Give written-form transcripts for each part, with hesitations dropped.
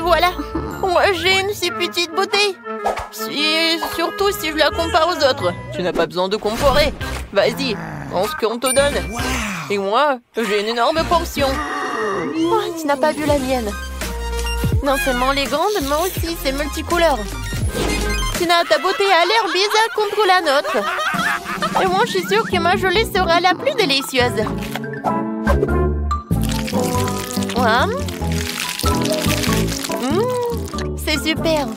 voilà. Moi, j'ai une si petite bouteille. Surtout si je la compare aux autres. Tu n'as pas besoin de comparer. Vas-y, prends ce qu'on te donne. Et moi, j'ai une énorme portion. Oh, tu n'as pas vu la mienne. Non seulement elle est grande, mais aussi c'est multicouleur. Tina, ta bouteille a l'air bizarre contre la nôtre. Et moi, je suis sûre que ma gelée sera la plus délicieuse. C'est super.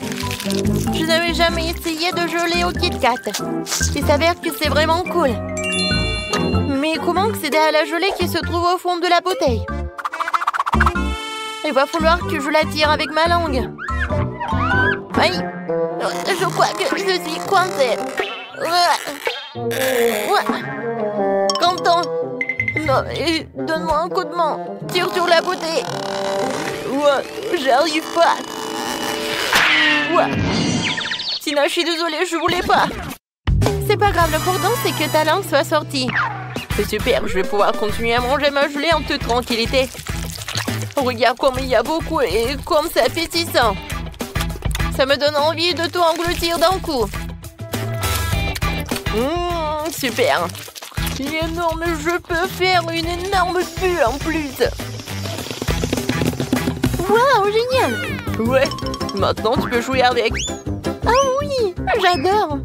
Je n'avais jamais essayé de gelée au Kit Kat. Il s'avère que c'est vraiment cool. Mais comment accéder à la gelée qui se trouve au fond de la bouteille? Il va falloir que je la tire avec ma langue. Aïe! Je crois que je suis coincée. Quentin! Non, donne-moi un coup de main. Tire sur la bouteille. J'arrive pas. Tina, je suis désolée, je voulais pas. C'est pas grave, l'important c'est que ta langue soit sortie. C'est super, je vais pouvoir continuer à manger ma gelée en toute tranquillité. Regarde comme il y a beaucoup et comme c'est appétissant. Ça me donne envie de tout engloutir d'un coup. Super. Il est énorme, je peux faire une énorme bulle en plus. Waouh, génial. Ouais, maintenant tu peux jouer avec. Ah oui, j'adore.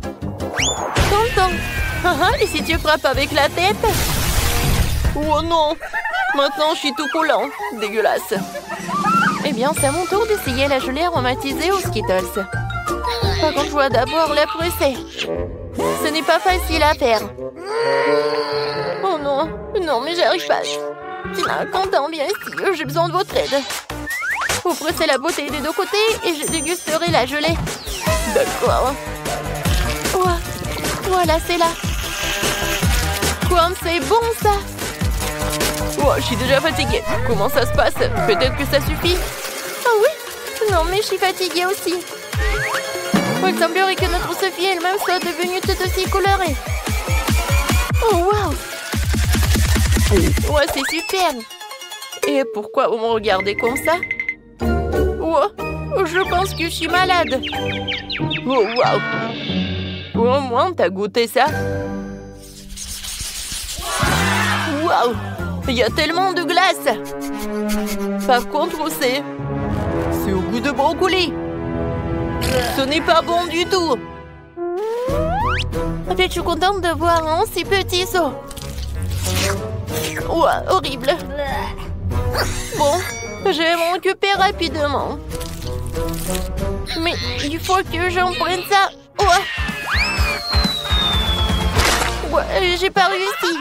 Tonton. Et si tu frappes avec la tête? Oh non. Maintenant, je suis tout coulant. Dégueulasse. Eh bien, c'est à mon tour d'essayer la gelée aromatisée aux Skittles. Par contre, je dois d'abord la presser. Ce n'est pas facile à faire. Oh non. Non, mais j'arrive pas. Tina, Quentin, viens ici. J'ai besoin de votre aide. Vous pressez la bouteille des deux côtés et je dégusterai la gelée. D'accord. Voilà, c'est là. Comme c'est bon, ça. Je suis déjà fatiguée. Comment ça se passe? Peut-être que ça suffit. Ah oui? Non, mais je suis fatiguée aussi. Il semblerait que notre Sophie elle-même soit devenue toute aussi colorée. Oh, waouh! Ouais, c'est super. Et pourquoi vous me regardez comme ça? Je pense que je suis malade. Oh, waouh! Au moins, t'as goûté ça? Waouh! Il y a tellement de glace. Par contre, c'est au goût de brocoli. Ce n'est pas bon du tout. En fait, je suis contente de voir un si petit saut. Horrible. Bon, je vais m'en occuper rapidement. Mais il faut que j'en prenne ça. J'ai pas réussi.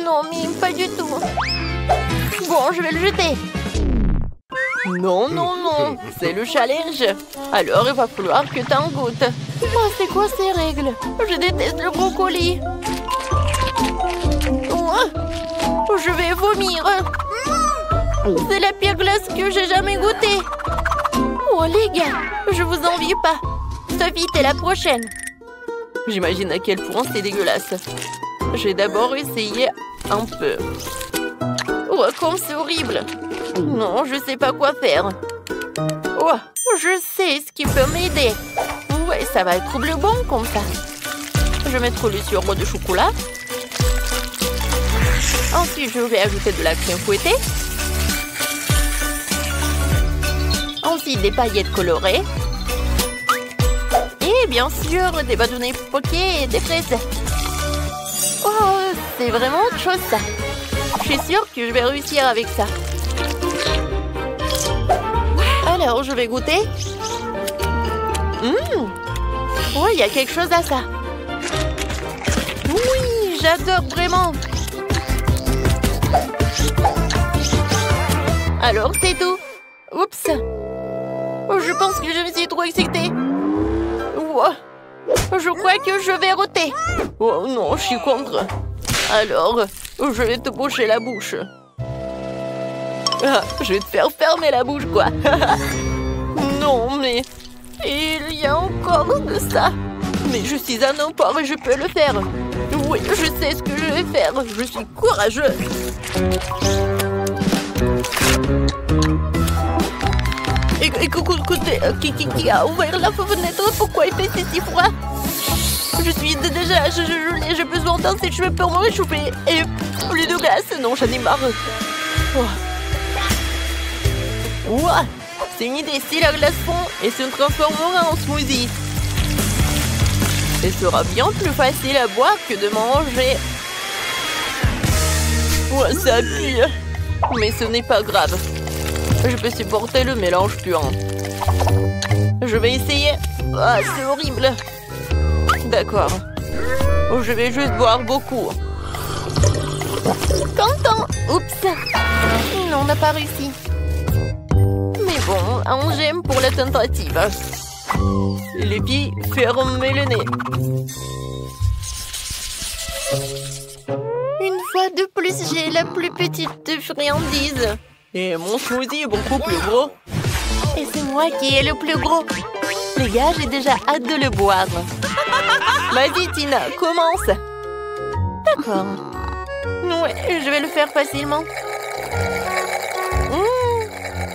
Non, mais pas du tout. Bon, je vais le jeter. Non, non, non. C'est le challenge. Alors, il va falloir que t'en goûtes. C'est quoi ces règles? Je déteste le brocoli. Je vais vomir. C'est la pire glace que j'ai jamais goûtée. Les gars, je vous envie pas. Sophie, t'es la prochaine. J'imagine à quel point c'est dégueulasse. J'ai d'abord essayé un peu. Comme c'est horrible. Non, je sais pas quoi faire. Je sais ce qui peut m'aider. Ouais, ça va être bleu bon comme ça. Je vais mettre le sirop de chocolat. Ensuite, je vais ajouter de la crème fouettée. Ensuite, des paillettes colorées. Et bien sûr, des bâtonnets poqués et des fraises. C'est vraiment autre chose ça. Je suis sûre que je vais réussir avec ça. Alors, je vais goûter. Il y a quelque chose à ça. Oui, j'adore vraiment. Alors, c'est tout. Oups. Je pense que je me suis trop excitée. Je crois que je vais roter. Oh non, je suis contre. Alors, je vais te boucher la bouche. Je vais te faire fermer la bouche, quoi. Non, mais il y a encore de ça. Mais je suis un emport et je peux le faire. Oui, je sais ce que je vais faire. Je suis courageux. Écoutez, qui a ouvert la fenêtre? Pourquoi il fait si froid? Je suis déjà... J'ai besoin d'un sèche-cheveux pour me réchauffer. Et plus de glace. Non, j'en ai marre. Ouah, c'est une idée. Si la glace fond et se transformera en smoothie. Ce sera bien plus facile à boire que de manger. Ouah, ça pue. Mais ce n'est pas grave. Je peux supporter le mélange puant. Je vais essayer. Ah, c'est horrible. D'accord. Je vais juste boire beaucoup. Content. Oups. Non, on n'a pas réussi. Mais bon, un j'aime pour la tentative. Les filles, fermez le nez. Une fois de plus, j'ai la plus petite friandise. Et mon smoothie est beaucoup plus gros. Et c'est moi qui ai le plus gros. Les gars, j'ai déjà hâte de le boire. Vas-y, Tina, commence. D'accord. Ouais, je vais le faire facilement.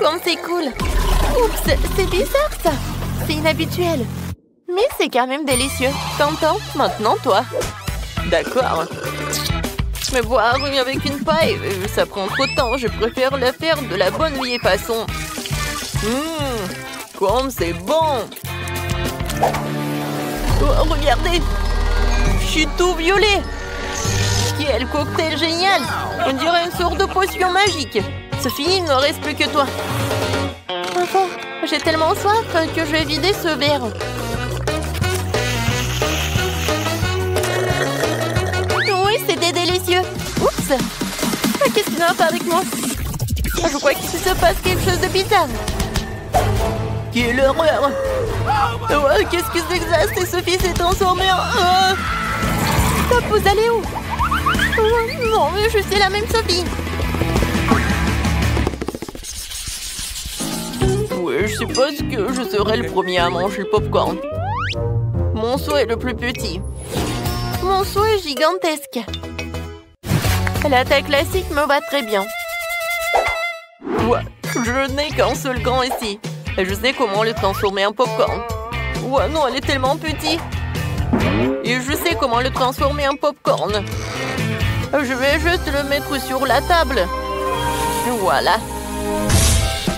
Comme c'est cool. Oups, c'est bizarre ça. C'est inhabituel. Mais c'est quand même délicieux. T'entends? Maintenant, toi. D'accord. Mais boire avec une paille, ça prend trop de temps. Je préfère le faire de la bonne vieille façon. Comme c'est bon. Oh, regardez. Je suis tout violet. Quel cocktail génial. On dirait une sorte de potion magique. Sophie, il ne reste plus que toi. Enfin, j'ai tellement soif que je vais vider ce verre. Oui, c'était délicieux. Oups. Qu'est-ce qui ne va pas avec moi? Je crois qu'il se passe quelque chose de bizarre. Quelle horreur. Qu'est-ce que c'est que ça? C'est Sophie s'est transformée en... Top, vous allez où? Non, mais je suis la même Sophie. Oui, je suppose que je serai le premier à manger le popcorn. Mon seau est le plus petit. Mon seau est gigantesque. La taille classique me va très bien. Ouais, je n'ai qu'un seul grand ici. Et je sais comment le transformer en popcorn. Ouais, non, elle est tellement petite. Et je sais comment le transformer en popcorn. Je vais juste le mettre sur la table. Voilà.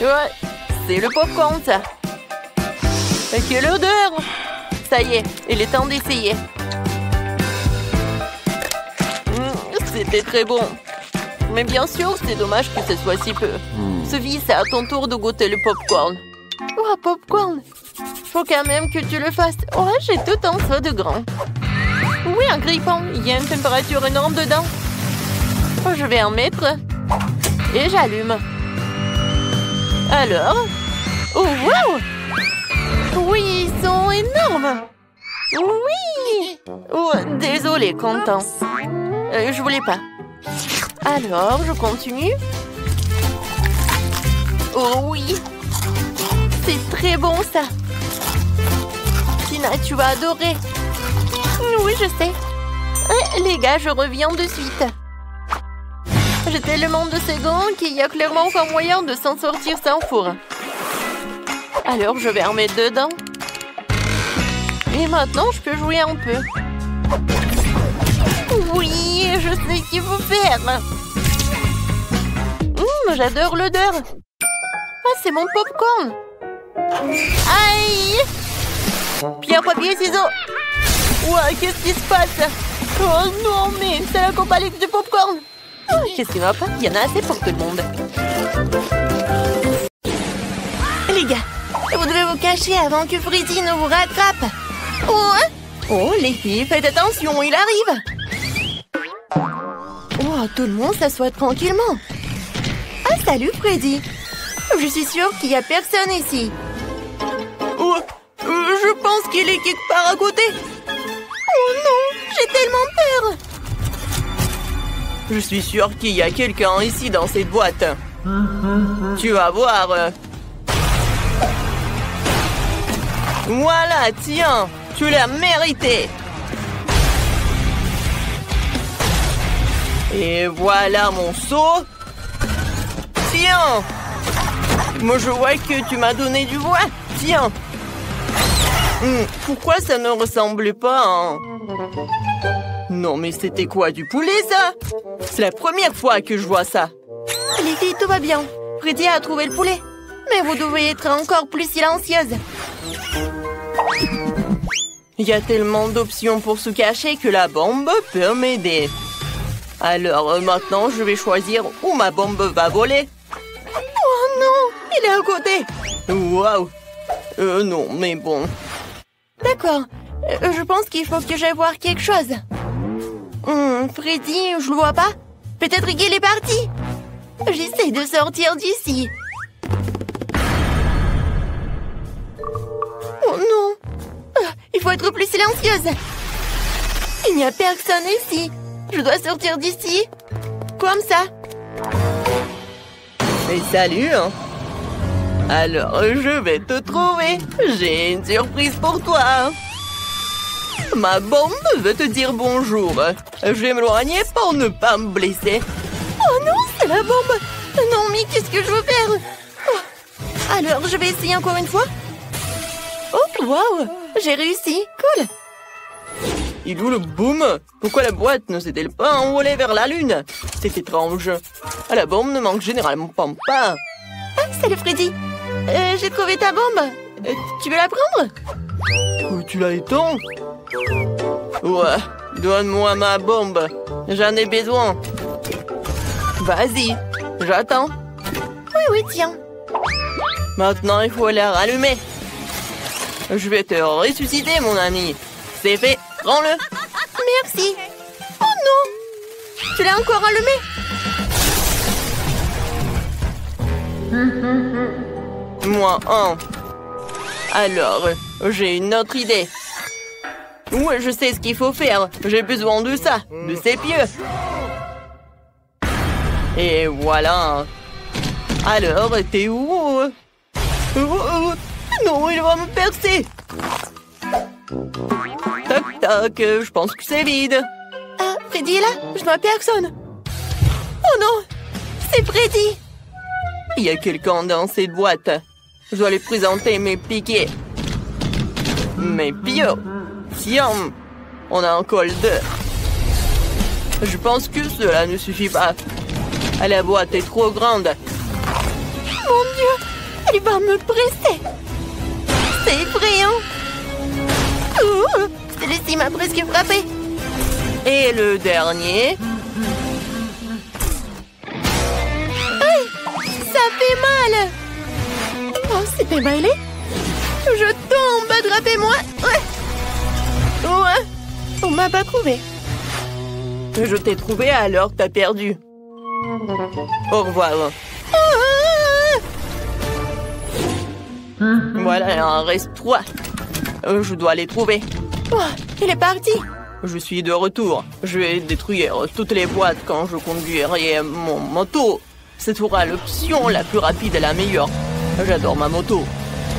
Ouais, c'est le popcorn, ça. Et quelle odeur! Ça y est, il est temps d'essayer. C'était très bon. Mais bien sûr, c'est dommage que ce soit si peu. Sophie, c'est à ton tour de goûter le popcorn. Oh, popcorn! Faut quand même que tu le fasses. Oh, j'ai tout un seau de grand. Oui, un grippon. Il y a une température énorme dedans. Oh, je vais en mettre. Et j'allume. Alors? Oh, wow! Oui, ils sont énormes. Oui! Oh, désolé, Content. Je voulais pas. Alors, je continue. Oh oui! C'est très bon, ça. Tina, tu vas adorer. Oui, je sais. Les gars, je reviens de suite. J'ai tellement de secondes qu'il y a clairement pas moyen de s'en sortir sans four. Alors, je vais en mettre dedans. Et maintenant, je peux jouer un peu. Oui, je sais ce qu'il faut faire. J'adore l'odeur. Ah, c'est mon popcorn. Aïe! Pierre, papier, ciseaux. Ouah, qu'est-ce qui se passe? Oh non, mais c'est la compagnie du popcorn. Oh, qu'est-ce qui va pas? Il y en a assez pour tout le monde. Les gars, vous devez vous cacher avant que Freddy ne vous rattrape. Oh, les filles, faites attention, il arrive. Oh, tout le monde s'assoit tranquillement. Ah, salut Freddy. Je suis sûre qu'il n'y a personne ici. Oh, je pense qu'il est quelque part à côté. Oh non, j'ai tellement peur. Je suis sûre qu'il y a quelqu'un ici dans cette boîte. Tu vas voir. Voilà, tiens, tu l'as mérité. Et voilà mon seau. Tiens. Moi, je vois que tu m'as donné du bois. Tiens. Pourquoi ça ne ressemble pas à un... Non, mais c'était quoi, du poulet, ça? C'est la première fois que je vois ça. Les filles, tout va bien. Freddy a trouvé le poulet. Mais vous devriez être encore plus silencieuse. Il y a tellement d'options pour se cacher que la bombe peut m'aider. Alors maintenant, je vais choisir où ma bombe va voler. Oh non, il est à côté. Waouh. Non, mais bon. D'accord. Je pense qu'il faut que j'aille voir quelque chose. Freddy, je le vois pas. Peut-être qu'il est parti. J'essaie de sortir d'ici. Oh non. Il faut être plus silencieuse. Il n'y a personne ici. Je dois sortir d'ici. Comme ça. Mais salut, hein. Alors, je vais te trouver. J'ai une surprise pour toi. Ma bombe veut te dire bonjour. Je vais m'éloigner pour ne pas me blesser. Oh non, c'est la bombe. Non, mais qu'est-ce que je veux faire? Alors, je vais essayer encore une fois. Oh, waouh. J'ai réussi. Cool. Il est où le boom? Pourquoi la boîte ne s'est-elle pas envolée vers la lune? C'est étrange. La bombe ne manque généralement pas. Ah, salut Freddy. J'ai trouvé ta bombe. Tu veux la prendre? Où tu la étends? Ouais, donne-moi ma bombe. J'en ai besoin. Vas-y, j'attends. Oui, tiens. Maintenant, il faut la rallumer. Je vais te ressusciter, mon ami. C'est fait, prends-le. Merci. Oh non, tu l'as encore allumé? Moi, Alors, j'ai une autre idée. Ouais, je sais ce qu'il faut faire. J'ai besoin de ça, de ces pieux. Et voilà. Alors, t'es où? Non, il va me percer. Toc, toc, je pense que c'est vide. Ah, Freddy est là? Je vois personne. Oh non, c'est Freddy. Il y a quelqu'un dans cette boîte. Je dois lui présenter mes piquets. Mes pieux. Tiens, on a un col d'œuf. Je pense que cela ne suffit pas. La boîte est trop grande. Mon Dieu, il va me presser. C'est effrayant. Celui-ci m'a presque frappé. Et le dernier. Aïe, ça fait mal. Oh, c'est démêlé. Je tombe, attrapez-moi. Ouais, on m'a pas trouvé. Je t'ai trouvé alors t'as perdu. Au revoir. Voilà, il en reste 3. Je dois les trouver. Oh, il est parti. Je suis de retour. Je vais détruire toutes les boîtes quand je conduirai mon moto. Ce sera l'option la plus rapide et la meilleure. J'adore ma moto.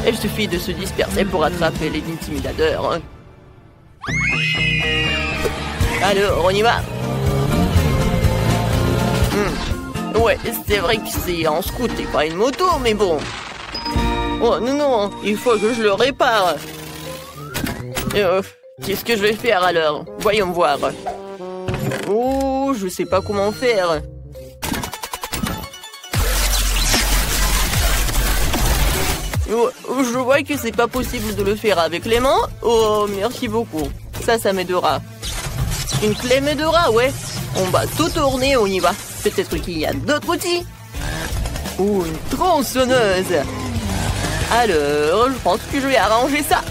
Il suffit de se disperser pour attraper les intimidateurs. Alors, on y va. Ouais, c'est vrai que c'est un scoot et pas une moto, mais bon. Oh non, il faut que je le répare. Qu'est-ce que je vais faire alors? Voyons voir. Oh, je sais pas comment faire. Oh, je vois que c'est pas possible de le faire avec les mains. Oh, merci beaucoup. Ça m'aidera. Une clé m'aidera, ouais. On va tout tourner, on y va. Peut-être qu'il y a d'autres outils. Ou une tronçonneuse. Alors, je pense que je vais arranger ça.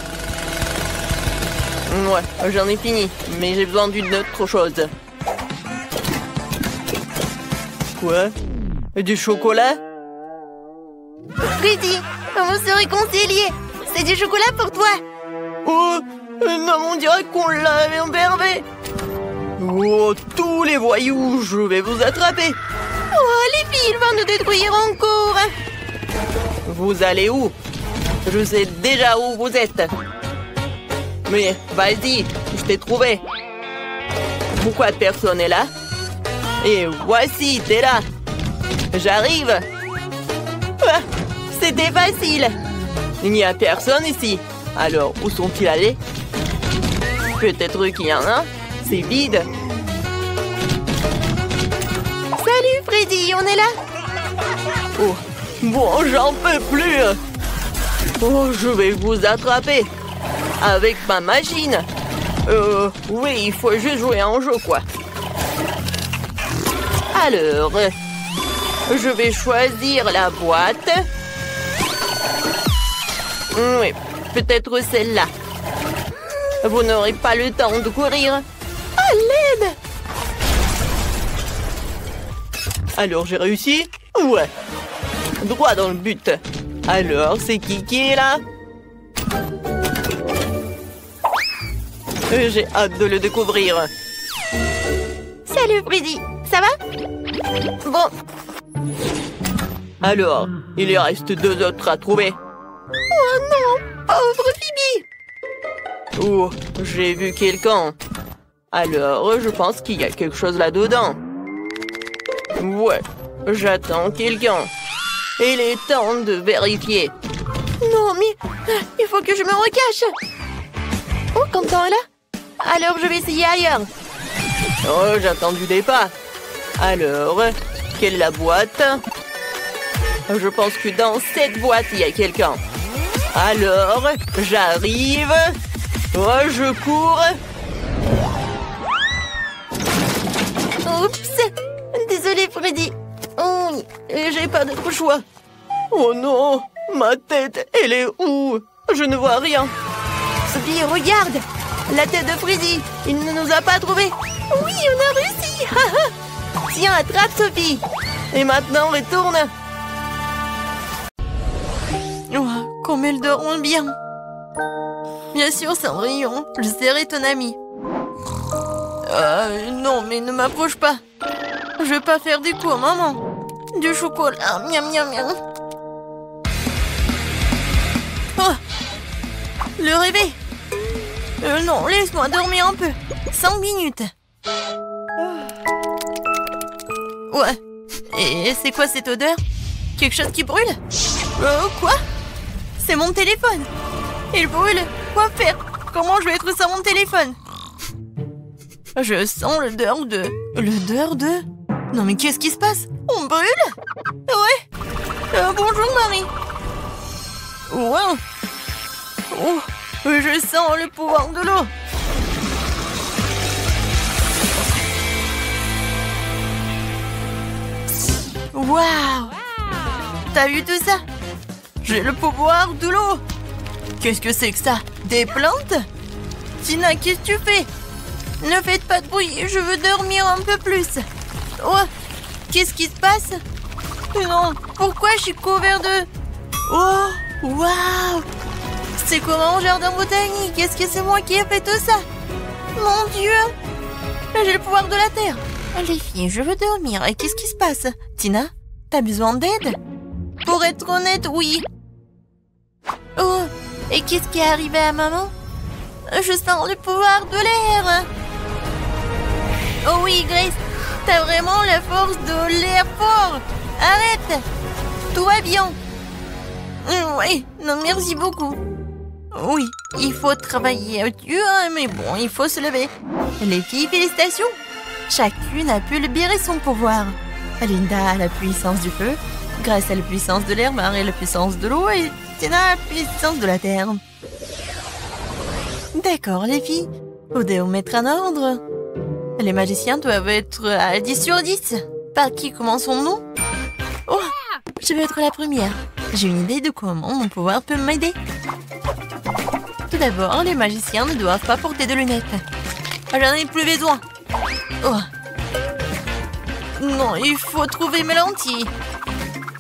Ouais, j'en ai fini. Mais j'ai besoin d'une autre chose. Quoi? Du chocolat? Freddy, on se réconcilier. C'est du chocolat pour toi. Oh, non, on dirait qu'on l'avait enfermé. Oh, tous les voyous, je vais vous attraper. Oh, les filles, ils vont nous détruire encore. Vous allez où? Je sais déjà où vous êtes. Mais, vas-y, je t'ai trouvé. Pourquoi personne n'est là? Et voici, t'es là. J'arrive. Ah, C'était facile. Il n'y a personne ici. Alors, où sont-ils allés? Peut-être qu'il y en a. C'est vide. Salut, Freddy, on est là? Oh, bon, j'en peux plus. Oh, je vais vous attraper. Avec ma machine. Oui, il faut juste jouer à un jeu, quoi. Alors, je vais choisir la boîte. Oui, peut-être celle-là. Vous n'aurez pas le temps de courir. À l'aide! Alors, j'ai réussi? Ouais. Droit dans le but. Alors, c'est qui est là? J'ai hâte de le découvrir. Salut, Freddy. Ça va? Bon. Alors, il y reste 2 autres à trouver. Oh non! Pauvre Phoebe! Oh, j'ai vu quelqu'un. Alors, je pense qu'il y a quelque chose là-dedans. Ouais, j'attends quelqu'un. Il est temps de vérifier. Non, mais il faut que je me recache. Oh, Quentin est là? Alors, je vais essayer ailleurs. Oh, j'attends du départ. Alors, quelle est la boîte? Je pense que dans cette boîte, il y a quelqu'un. Alors, j'arrive. Oh, je cours. Oups. Désolée, Freddy. Oh, j'ai pas d'autre choix. Oh non, ma tête, elle est où? Je ne vois rien. Sophie, regarde. La tête de Freddy. Il ne nous a pas trouvés. Oui, on a réussi. Tiens, attrape, Sophie. Et maintenant, retourne. Oh, comme elle dort bien. Bien sûr, Cendrillon. Je serai ton ami. Non, mais ne m'approche pas. Je veux pas faire des coups, maman. Du chocolat. Miam, miam, miam. Oh, le réveil. Non, laisse-moi dormir un peu. 5 minutes. Ouais. Et c'est quoi cette odeur? Quelque chose qui brûle? Quoi? C'est mon téléphone. Il brûle. Quoi faire? Comment je vais être sans mon téléphone? Je sens l'odeur de... L'odeur de... Non mais qu'est-ce qui se passe? On brûle? Ouais. Bonjour, Marie. Wow. Oh, je sens le pouvoir de l'eau. Waouh! T'as vu tout ça? J'ai le pouvoir de l'eau. Qu'est-ce que c'est que ça? Des plantes? Tina, qu'est-ce que tu fais? Ne faites pas de bruit, je veux dormir un peu plus. Oh, qu'est-ce qui se passe? Non, pourquoi je suis couvert de... Oh, waouh! C'est comme un jardin botanique. Est-ce que c'est moi qui ai fait tout ça? Mon Dieu! J'ai le pouvoir de la terre. Les filles, je veux dormir. Et qu'est-ce qui se passe? Tina, t'as besoin d'aide? Pour être honnête, oui. Oh, et qu'est-ce qui est arrivé à maman? Je sens le pouvoir de l'air. Oh oui, Grace, t'as vraiment la force de l'air fort. Arrête. Tout va bien. Oui, non, merci beaucoup. Oui, il faut travailler dur, mais bon, il faut se lever. Les filles, félicitations. Chacune a pu libérer son pouvoir. Linda a la puissance du feu, Grace a la puissance de l'air, Marie a la puissance de l'eau et Tina a la puissance de la terre. D'accord, les filles. Vous devez vous mettre en ordre. Les magiciens doivent être à 10 sur 10. Par qui commençons-nous? Oh, je vais être la première. J'ai une idée de comment mon pouvoir peut m'aider. Tout d'abord, les magiciens ne doivent pas porter de lunettes. J'en ai plus besoin. Oh. Non, il faut trouver mes lentilles.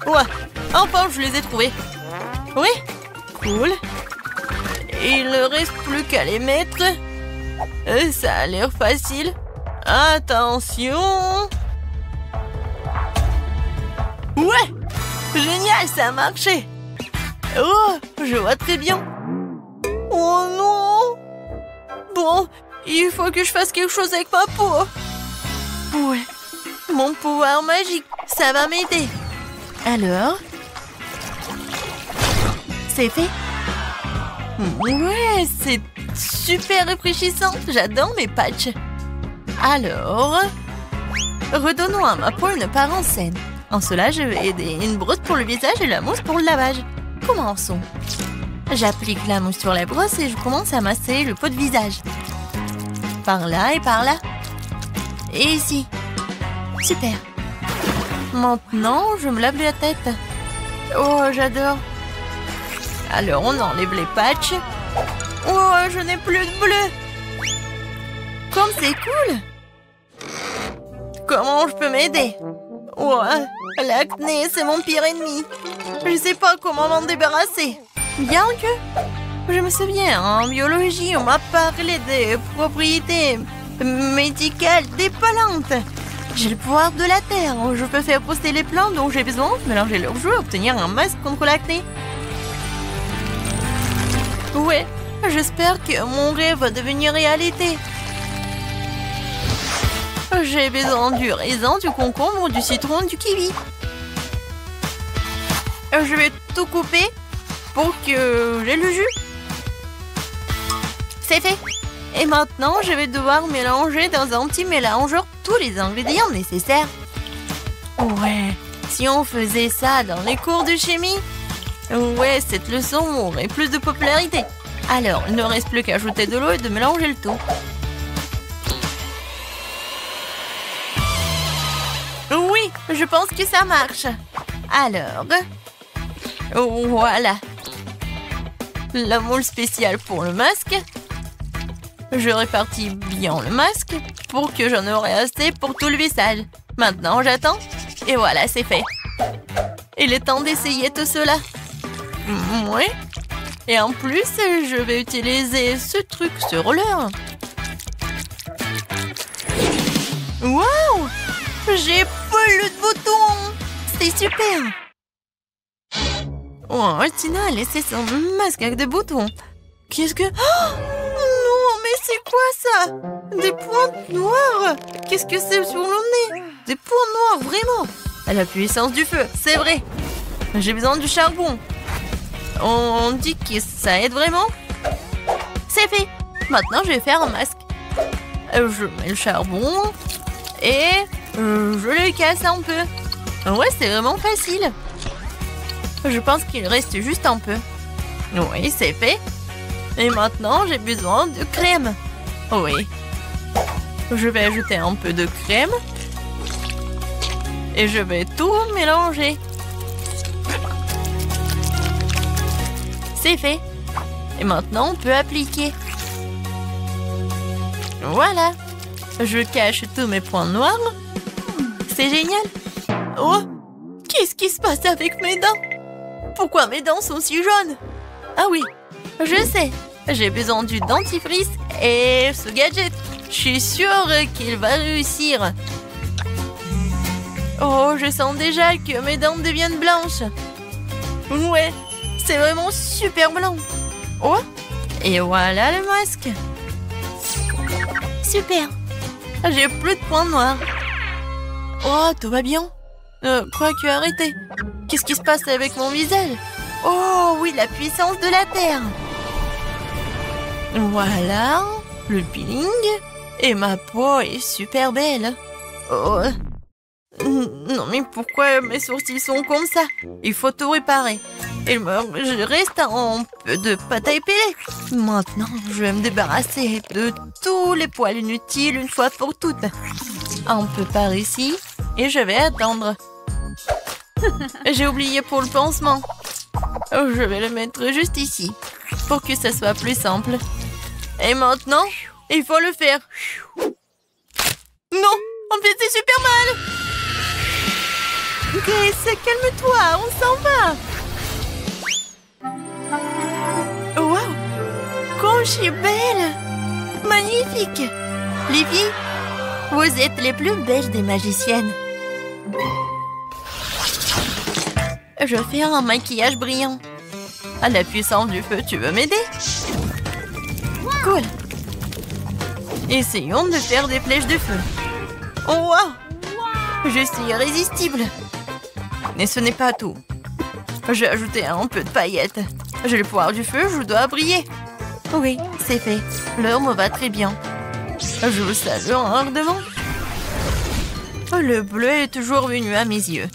Ouais, enfin, je les ai trouvées. Oui, cool. Il ne reste plus qu'à les mettre. Ça a l'air facile. Attention. Ouais, génial, ça a marché. Oh, je vois très bien. Oh non. Bon, il faut que je fasse quelque chose avec ma peau. Ouais, mon pouvoir magique, ça va m'aider. Alors, C'est fait. Ouais, c'est super rafraîchissant. J'adore mes patchs. Alors, redonnons à ma peau une apparence saine. En cela, je vais aider une brosse pour le visage et la mousse pour le lavage. Commençons. J'applique la mousse sur la brosse et je commence à masser le pot de visage. Par là et par là. Et ici. Super. Maintenant, je me lave la tête. Oh, j'adore. Alors, on enlève les patchs. Oh, je n'ai plus de bleu. Comme c'est cool. Comment je peux m'aider? Oh, l'acné, c'est mon pire ennemi. Je sais pas comment m'en débarrasser. Bien que... Je me souviens, en biologie, on m'a parlé des propriétés médicales des plantes. J'ai le pouvoir de la terre. Je peux faire pousser les plantes dont j'ai besoin, mélanger leurs jus et obtenir un masque contre l'acné. Ouais, j'espère que mon rêve va devenir réalité. J'ai besoin du raisin, du concombre, du citron, du kiwi. Je vais tout couper pour que j'ai le jus. C'est fait. Et maintenant, je vais devoir mélanger dans un petit mélangeur tous les ingrédients nécessaires. Ouais, si on faisait ça dans les cours de chimie, ouais, cette leçon aurait plus de popularité. Alors, il ne reste plus qu'à ajouter de l'eau et de mélanger le tout. Oui, je pense que ça marche. Alors, voilà. La moule spéciale pour le masque. Je répartis bien le masque pour que j'en aurai assez pour tout le visage. Maintenant, j'attends. Et voilà, c'est fait. Il est temps d'essayer tout cela. Oui. Et en plus, je vais utiliser ce truc, ce roller. Waouh! J'ai plus de boutons! C'est super! Oh, Tina a laissé son masque avec des boutons. Qu'est-ce que... Oh non, mais c'est quoi ça? Des pointes noires? Qu'est-ce que c'est sur le nez? Des points noirs, vraiment? À la puissance du feu, c'est vrai. J'ai besoin du charbon. On dit que ça aide vraiment? C'est fait. Maintenant, je vais faire un masque. Je mets le charbon et je le casse un peu. Ouais, c'est vraiment facile. Je pense qu'il reste juste un peu. Oui, c'est fait. Et maintenant, j'ai besoin de crème. Oui. Je vais ajouter un peu de crème. Et je vais tout mélanger. C'est fait. Et maintenant, on peut appliquer. Voilà. Je cache tous mes points noirs. C'est génial. Oh, qu'est-ce qui se passe avec mes dents? Pourquoi mes dents sont si jaunes? Ah oui, je sais. J'ai besoin du dentifrice et ce gadget. Je suis sûre qu'il va réussir. Oh, je sens déjà que mes dents deviennent blanches. Ouais, c'est vraiment super blanc. Oh, et voilà le masque. Super. J'ai plus de points noirs. Oh, tout va bien. Quoique, arrêtez. Qu'est-ce qui se passe avec mon visage? Oh oui, la puissance de la Terre. Voilà, le peeling. Et ma peau est super belle. Oh. Non, mais pourquoi mes sourcils sont comme ça? Il faut tout réparer. Je reste un peu de pâte à épiler. Maintenant, je vais me débarrasser de tous les poils inutiles une fois pour toutes. Un peu par ici. Et je vais attendre. J'ai oublié pour le pansement. Je vais le mettre juste ici. Pour que ça soit plus simple. Et maintenant, il faut le faire. Non, en fait, c'est super mal. Grace, calme-toi, on s'en va. Wow, comme je suis belle. Magnifique. Les filles, vous êtes les plus belles des magiciennes. Je vais faire un maquillage brillant. À la puissance du feu, tu veux m'aider? Cool. Essayons de faire des flèches de feu. Oh, wow! Je suis irrésistible. Mais ce n'est pas tout. J'ai ajouté un peu de paillettes. J'ai le pouvoir du feu, je dois briller. Oui, c'est fait. L'heure me va très bien. Je vous salue ardemment. Le bleu est toujours venu à mes yeux.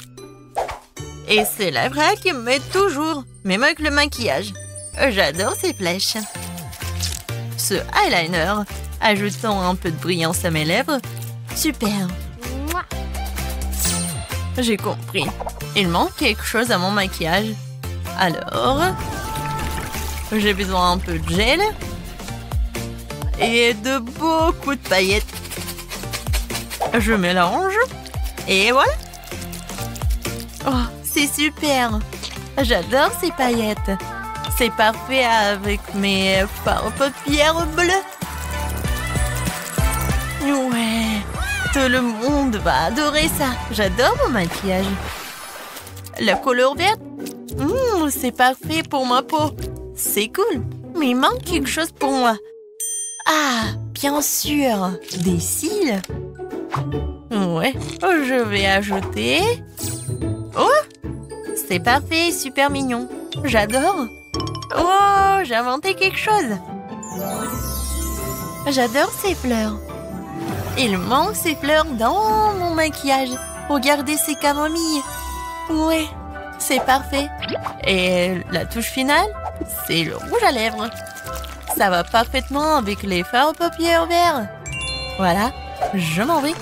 Et c'est la vraie qui m'aide toujours, même avec le maquillage. J'adore ces flèches. Ce eyeliner, ajoutant un peu de brillance à mes lèvres. Super. J'ai compris. Il manque quelque chose à mon maquillage. Alors, j'ai besoin un peu de gel et de beaucoup de paillettes. Je mélange et voilà. Oh, c'est super. J'adore ces paillettes. C'est parfait avec mes fards paupières bleues. Ouais, tout le monde va adorer ça. J'adore mon maquillage. La couleur verte, c'est parfait pour ma peau. C'est cool, mais il manque quelque chose pour moi. Ah, bien sûr, des cils. Ouais, je vais ajouter... Oh, c'est parfait, super mignon. J'adore. Oh, j'ai inventé quelque chose. J'adore ces fleurs. Il manque ces fleurs dans mon maquillage. Regardez ces camomilles. Ouais, c'est parfait. Et la touche finale, c'est le rouge à lèvres. Ça va parfaitement avec les fards aux paupières verts. Voilà, je m'en vais.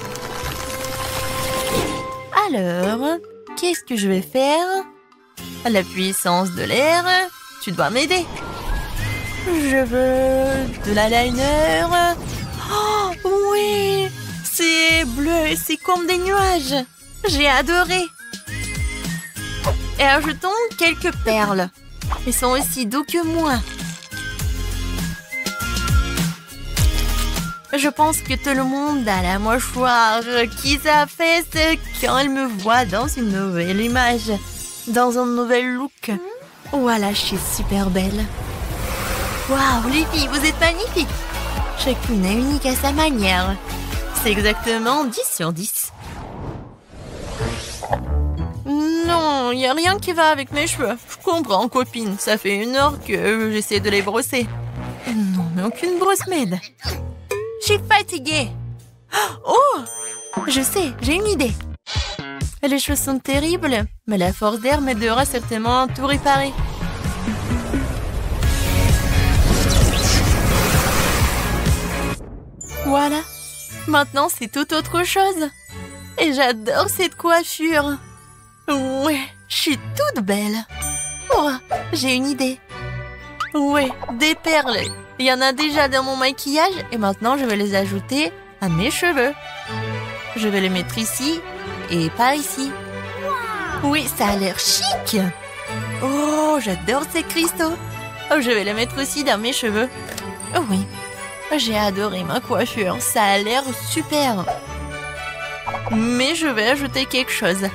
Alors, qu'est-ce que je vais faire? La puissance de l'air, tu dois m'aider. Je veux de l'eyeliner. Oh, oui, c'est bleu et c'est comme des nuages. J'ai adoré. Et ajoutons quelques perles. Ils sont aussi doux que moi. Je pense que tout le monde a la mâchoire qui s'affaisse quand elle me voit dans une nouvelle image, dans un nouvel look. Voilà, je suis super belle. Waouh, les filles, vous êtes magnifiques. Chacune est unique à sa manière. C'est exactement 10 sur 10. Non, il n'y a rien qui va avec mes cheveux. Je comprends, copine. Ça fait 1 heure que j'essaie de les brosser. Non, mais aucune brosse m'aide. Je suis fatiguée. Oh, je sais, j'ai une idée. Les cheveux sont terribles, mais la force d'air m'aidera certainement à tout réparer. Voilà. Maintenant, c'est tout autre chose. Et j'adore cette coiffure. Ouais, je suis toute belle. Oh, j'ai une idée. Ouais, des perles. Il y en a déjà dans mon maquillage et maintenant je vais les ajouter à mes cheveux. Je vais les mettre ici et par ici. Oui, ça a l'air chic. Oh, j'adore ces cristaux. Oh, je vais les mettre aussi dans mes cheveux. Oh oui, j'ai adoré ma coiffure. Ça a l'air super. Mais je vais ajouter quelque chose.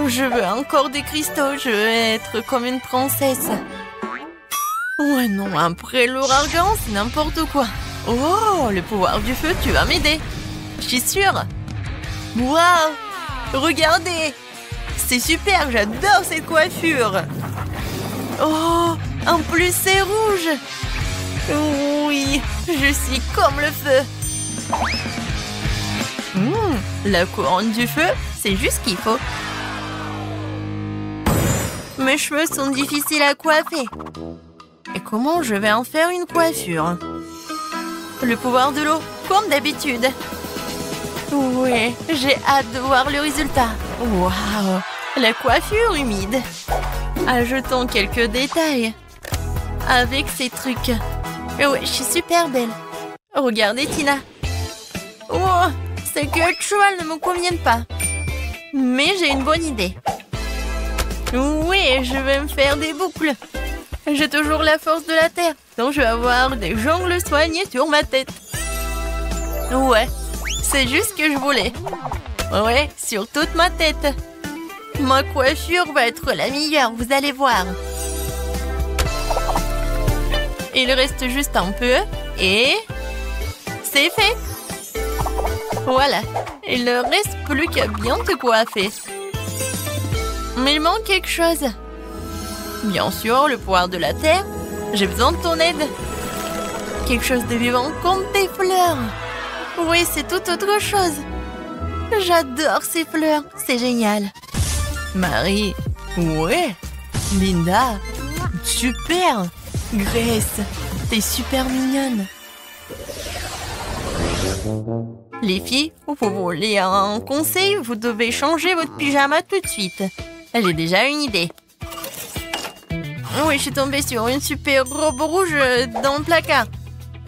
Je veux encore des cristaux. Je veux être comme une princesse. Ouais, non, après l'ouragan, c'est n'importe quoi. Oh, le pouvoir du feu, tu vas m'aider. Je suis sûre. Waouh, regardez. C'est super, j'adore cette coiffure. Oh, en plus c'est rouge. Oui, je suis comme le feu. La couronne du feu, c'est juste ce qu'il faut. Mes cheveux sont difficiles à coiffer. Et comment je vais en faire une coiffure? Le pouvoir de l'eau, comme d'habitude. Oui, j'ai hâte de voir le résultat. Waouh, la coiffure humide. Ajoutons quelques détails. Avec ces trucs. Et oui, je suis super belle. Regardez, Tina. Oh, ces queues de cheval ne me conviennent pas. Mais j'ai une bonne idée. Oui, je vais me faire des boucles. J'ai toujours la force de la terre, donc je vais avoir des jongles soignés sur ma tête. Ouais, c'est juste ce que je voulais. Ouais, sur toute ma tête. Ma coiffure va être la meilleure, vous allez voir. Il reste juste un peu et... c'est fait. Voilà, il ne reste plus qu'à bien te coiffer. Mais il manque quelque chose. Bien sûr, le pouvoir de la terre. J'ai besoin de ton aide. Quelque chose de vivant comme des fleurs. Oui, c'est tout autre chose. J'adore ces fleurs. C'est génial. Marie. Ouais. Linda. Super. Grace. T'es super mignonne. Les filles, vous voulez un conseil? Vous devez changer votre pyjama tout de suite. J'ai déjà une idée. Oui, je suis tombée sur une super robe rouge dans le placard.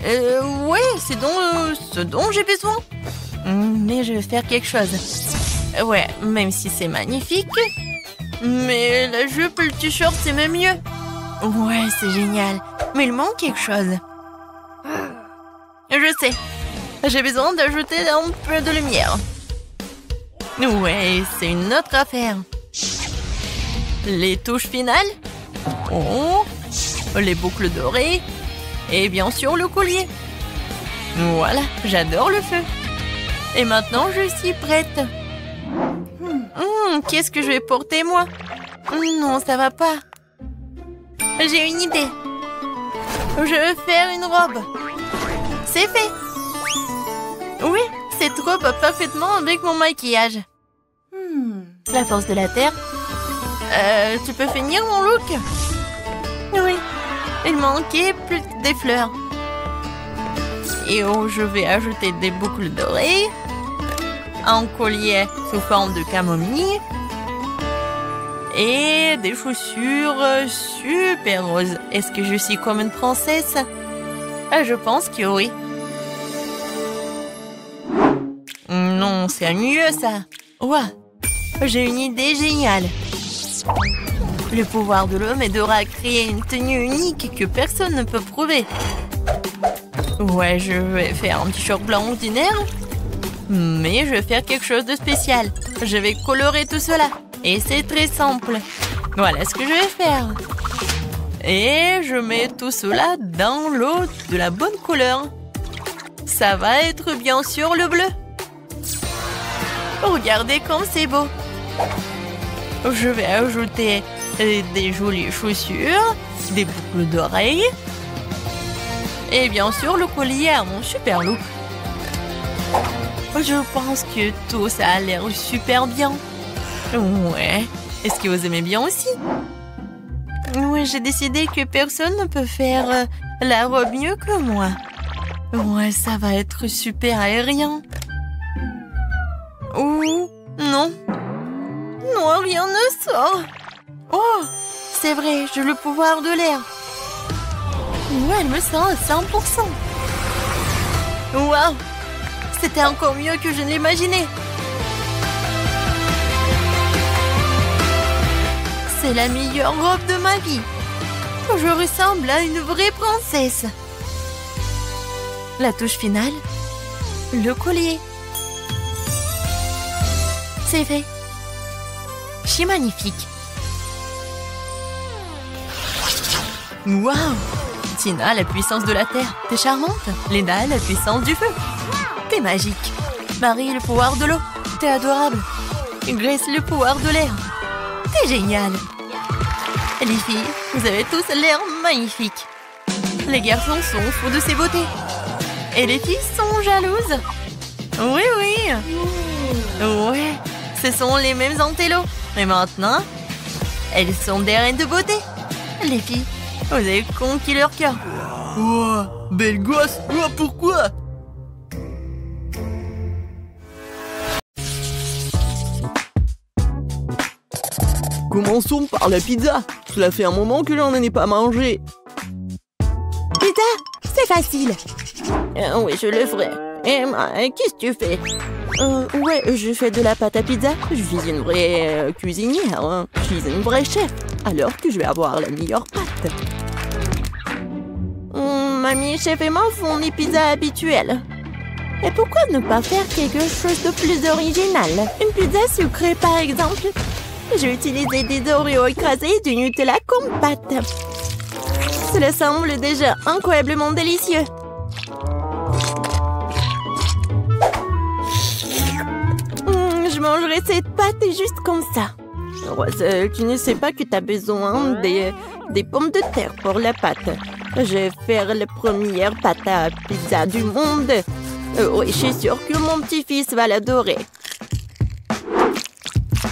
Ouais, c'est ce dont j'ai besoin. Mais je vais faire quelque chose. Ouais, même si c'est magnifique. Mais la jupe, le t-shirt, c'est même mieux. Ouais, c'est génial. Mais il manque quelque chose. Je sais. J'ai besoin d'ajouter un peu de lumière. Ouais, c'est une autre affaire. Les touches finales. Oh, les boucles dorées. Et bien sûr, le collier. Voilà, j'adore le feu. Et maintenant, je suis prête. Qu'est-ce que je vais porter, moi? Non, ça va pas. J'ai une idée. Je vais faire une robe. C'est fait. Oui, cette robe va parfaitement avec mon maquillage. La force de la terre. Tu peux finir mon look? Oui, il manquait plus que des fleurs. Et je vais ajouter des boucles d'oreilles. Un collier sous forme de camomille. Et des chaussures super roses. Est-ce que je suis comme une princesse? Je pense que oui. Non, c'est mieux ça. Ouais, j'ai une idée géniale. Le pouvoir de l'homme est de créer une tenue unique que personne ne peut prouver. Ouais, je vais faire un t-shirt blanc ordinaire. Mais je vais faire quelque chose de spécial. Je vais colorer tout cela. Et c'est très simple. Voilà ce que je vais faire. Et je mets tout cela dans l'eau de la bonne couleur. Ça va être bien sûr le bleu. Regardez comme c'est beau. Je vais ajouter des jolies chaussures, des boucles d'oreilles. Et bien sûr le collier à mon super look. Je pense que tout ça a l'air super bien. Ouais. Est-ce que vous aimez bien aussi? Oui, j'ai décidé que personne ne peut faire la robe mieux que moi. Ouais, ça va être super aérien. Ouh, non. Non, rien ne sort. Oh, c'est vrai, j'ai le pouvoir de l'air. Ouais, elle me sent à 100%. Waouh, c'était encore mieux que je ne l'imaginais. C'est la meilleure robe de ma vie. Je ressemble à une vraie princesse. La touche finale, le collier. C'est fait. Je suis magnifique. Waouh! Tina, la puissance de la terre. T'es charmante. Lena, la puissance du feu. T'es magique. Marie, le pouvoir de l'eau. T'es adorable. Grace, le pouvoir de l'air. T'es génial. Les filles, vous avez tous l'air magnifiques. Les garçons sont fous de ces beautés. Et les filles sont jalouses. Oui, oui. Ouais, ce sont les mêmes antélos. Et maintenant, elles sont des reines de beauté. Les filles, vous avez conquis leur cœur. Oh, belle gosse. Oh, pourquoi? Commençons par la pizza. Cela fait un moment que j'en ai pas mangé. Pizza, c'est facile. Oui, je le ferai. Emma, qu'est-ce que tu fais? Ouais, je fais de la pâte à pizza. Je suis une vraie cuisinière. Hein. Je suis une vraie chef. Alors que je vais avoir la meilleure pâte. Mamie, chef et moi font les pizzas habituelles. Et pourquoi ne pas faire quelque chose de plus original? Une pizza sucrée, par exemple. J'ai utilisé des Oreos écrasés et du Nutella comme pâte. Cela semble déjà incroyablement délicieux. Je mangerai cette pâte juste comme ça. Rose, tu ne sais pas que tu as besoin des pommes de terre pour la pâte. Je vais faire la première pâte à pizza du monde. Oui, je suis sûre que mon petit-fils va l'adorer.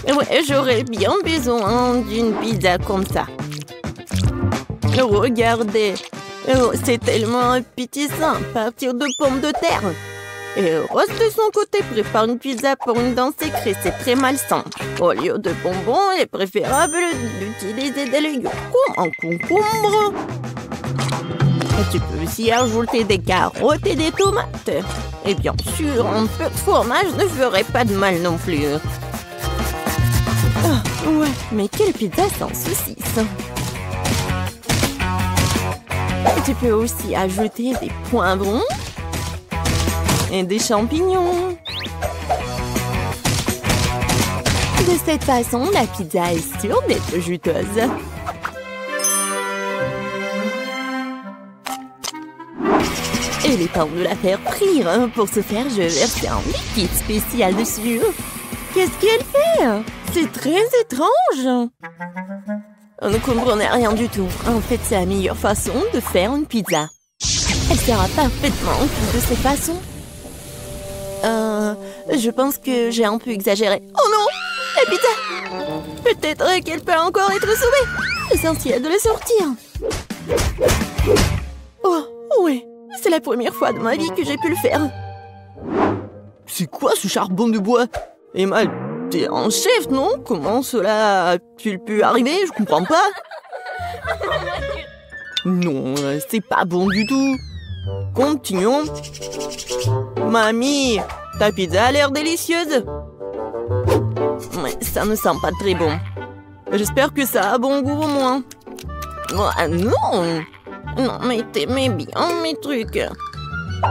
Ouais, j'aurais bien besoin d'une pizza comme ça. Regardez, c'est tellement appétissant à partir de pommes de terre. Et Rose, de son côté, prépare une pizza pour une dent secrète. C'est très malsain. Au lieu de bonbons, il est préférable d'utiliser des légumes comme un concombre. Et tu peux aussi ajouter des carottes et des tomates. Et bien sûr, un peu de fromage ne ferait pas de mal non plus. Oh, ouais, mais quelle pizza sans saucisse! Tu peux aussi ajouter des poivrons et des champignons. De cette façon, la pizza est sûre d'être juteuse. Et il est temps de la faire frire. Pour ce faire, je vais verser un liquide spécial dessus. Qu'est-ce qu'elle fait? C'est très étrange. On ne comprenait rien du tout. En fait, c'est la meilleure façon de faire une pizza. Elle sera parfaitement cuite de cette façon. Je pense que j'ai un peu exagéré. Oh non! La pizza! Peut-être qu'elle peut encore être sauvée. Essentiel de la sortir. Oh, oui. C'est la première fois de ma vie que j'ai pu le faire. C'est quoi ce charbon de bois? Emma, t'es un chef, non? Comment cela a-t-il pu arriver? Je comprends pas. Non, c'est pas bon du tout. Continuons. Mamie, ta pizza a l'air délicieuse. Mais ça ne sent pas très bon. J'espère que ça a bon goût au moins. Oh, non! Non, mais t'aimais bien mes trucs. Et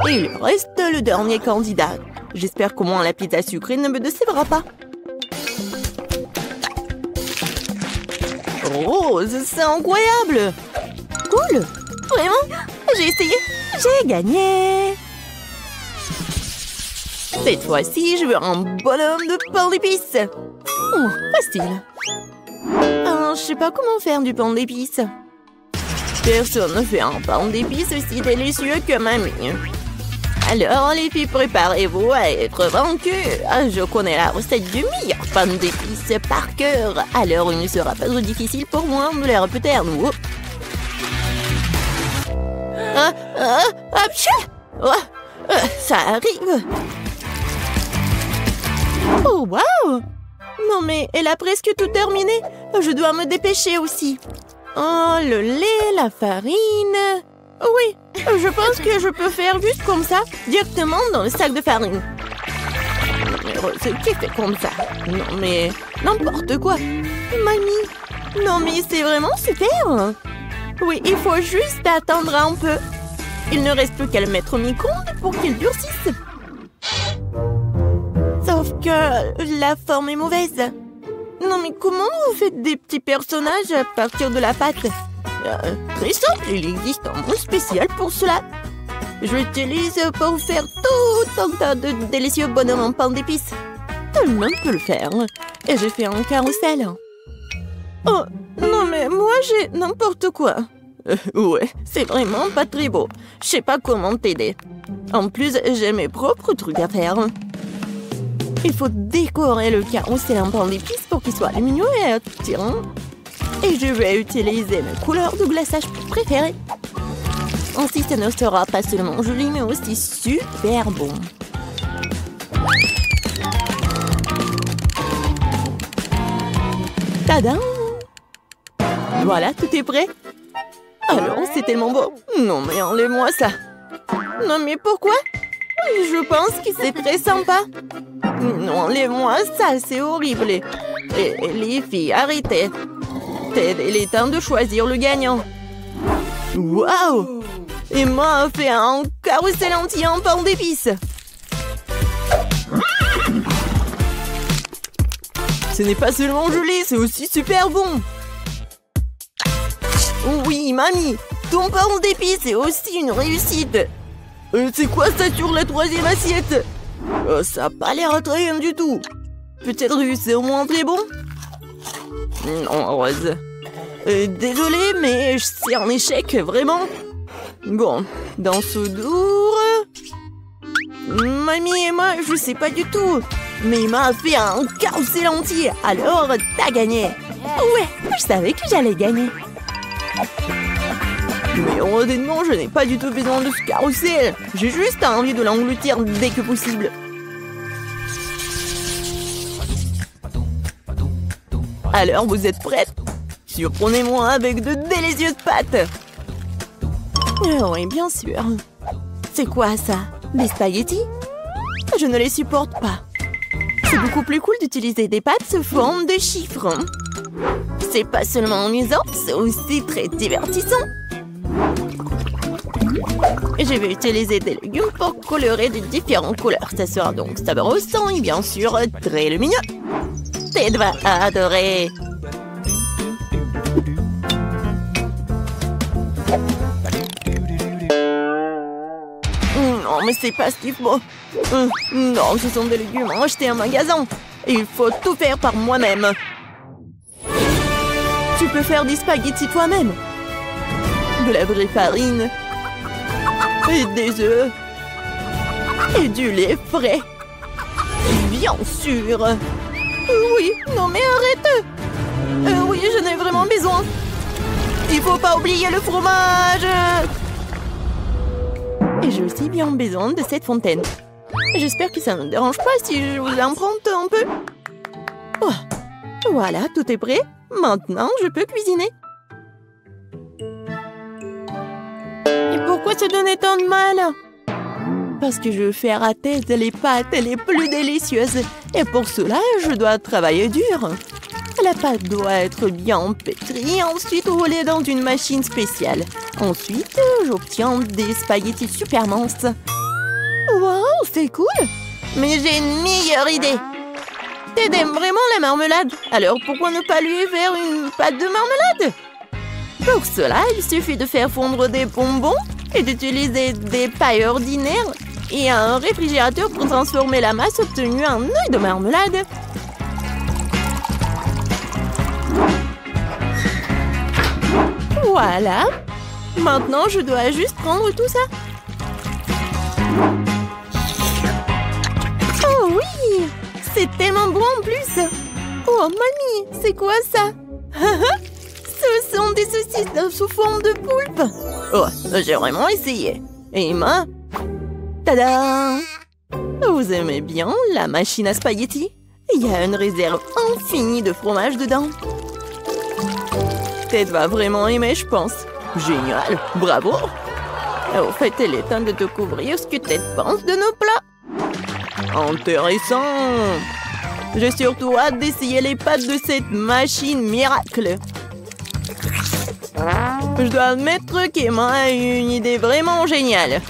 il reste le dernier candidat. J'espère qu'au moins la pizza sucrée ne me décevra pas. Rose, c'est incroyable! Cool! Vraiment? J'ai essayé! J'ai gagné! Cette fois-ci, je veux un bonhomme de pain d'épices. Oh, facile. Je sais pas comment faire du pain d'épices. Personne ne fait un pain d'épices aussi délicieux que mamie. Alors, les filles, préparez-vous à être vaincues. Je connais la recette du meilleur pain d'épices par cœur. Alors, il ne sera pas trop difficile pour moi de les répéter à nouveau. Ça arrive. Oh, waouh! Non, mais elle a presque tout terminé. Je dois me dépêcher aussi. Oh, le lait, la farine... Oui, je pense que je peux faire juste comme ça, directement dans le sac de farine. C'est qui fait comme ça? Non, mais n'importe quoi. Mamie, non mais c'est vraiment super. Oui, il faut juste attendre un peu. Il ne reste plus qu'à le mettre au micro-ondes pour qu'il durcisse. Sauf que la forme est mauvaise. Non mais comment vous faites des petits personnages à partir de la pâte? Très simple, il existe un mot spécial pour cela. Je l'utilise pour faire tout un tas de délicieux bonhommes en pain d'épices. Tout le monde peut le faire. Et j'ai fait un carrousel. Oh, non mais moi j'ai n'importe quoi. Ouais, c'est vraiment pas très beau. Je sais pas comment t'aider. En plus, j'ai mes propres trucs à faire. Il faut décorer le carrousel en pain d'épices pour qu'il soit lumineux et attirant. Et je vais utiliser mes couleurs de glaçage préférées. Ainsi, ce ne sera pas seulement joli, mais aussi super bon. Tadam! Voilà, tout est prêt. Alors, c'est tellement beau. Non, mais enlève-moi ça. Non, mais pourquoi? Je pense que c'est très sympa. Non, enlève-moi ça, c'est horrible. Et les filles, arrêtez. Il est temps de choisir le gagnant. Waouh! Emma a fait un carrousel entier en pain d'épices. Ce n'est pas seulement joli, c'est aussi super bon. Oui, mamie, ton pain d'épices est aussi une réussite. C'est quoi ça sur la troisième assiette? Ça n'a pas l'air attrayant du tout. Peut-être que c'est au moins très bon. Non, Rose. Désolée, mais c'est un échec, vraiment. Bon, dans Sodour... Mamie et moi, je sais pas du tout. Mais il m'a fait un carrousel entier, alors t'as gagné. Ouais, je savais que j'allais gagner. Mais honnêtement, je n'ai pas du tout besoin de ce carrousel. J'ai juste envie de l'engloutir dès que possible. Alors, vous êtes prêtes? Surprenez-moi avec de délicieuses pâtes. Oui, bien sûr. C'est quoi ça? Des spaghettis? Je ne les supporte pas. C'est beaucoup plus cool d'utiliser des pâtes sous forme de chiffres. C'est pas seulement amusant, c'est aussi très divertissant. Je vais utiliser des légumes pour colorer de différentes couleurs. Ça sera donc sabrosant et bien sûr très lumineux. Ted va adorer. Non, mais c'est pas ce qu'il faut. Non, ce sont des légumes achetés en magasin. Il faut tout faire par moi-même. Tu peux faire des spaghettis toi-même. De la vraie farine. Et des œufs. Et du lait frais. Bien sûr. Oui, non mais arrête. Oui, j'en ai vraiment besoin. Il faut pas oublier le fromage. Et j'ai aussi bien besoin de cette fontaine. J'espère que ça ne me dérange pas si je vous l'emprunte un peu. Oh, voilà, tout est prêt. Maintenant, je peux cuisiner. Et pourquoi se donner tant de mal? Parce que je veux faire à Ted les pâtes les plus délicieuses. Et pour cela, je dois travailler dur. La pâte doit être bien pétrie, ensuite roulée dans une machine spéciale. Ensuite, j'obtiens des spaghettis super minces. Wow, c'est cool! Mais j'ai une meilleure idée! Ted aime vraiment la marmelade, alors pourquoi ne pas lui faire une pâte de marmelade? Pour cela, il suffit de faire fondre des bonbons et d'utiliser des pailles ordinaires et un réfrigérateur pour transformer la masse obtenue en œuf de marmelade. Voilà. Maintenant, je dois juste prendre tout ça. Oh oui! C'est tellement bon en plus! Oh, mamie, c'est quoi ça? Ce sont des saucisses sous forme de poulpe. Oh, j'ai vraiment essayé. Et Emma? Tada! Vous aimez bien la machine à spaghettis? Il y a une réserve infinie de fromage dedans. Ted va vraiment aimer, je pense. Génial, bravo! Au fait, il est temps de découvrir ce que Ted pense de nos plats. Intéressant! J'ai surtout hâte d'essayer les pâtes de cette machine miracle. Je dois admettre qu'Emma a eu une idée vraiment géniale.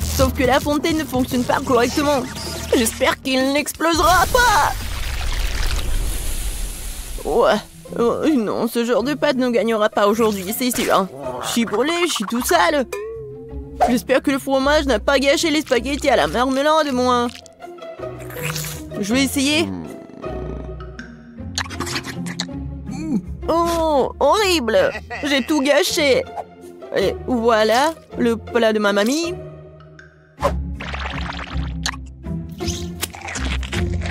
Sauf que la fontaine ne fonctionne pas correctement. J'espère qu'il n'explosera pas! Ouais. Oh, non, ce genre de pâte ne gagnera pas aujourd'hui, c'est sûr. Je suis brûlée, je suis tout sale. J'espère que le fromage n'a pas gâché les spaghettis à la marmelade, moi. Je vais essayer. Oh, horrible! J'ai tout gâché. Et voilà, le plat de ma mamie.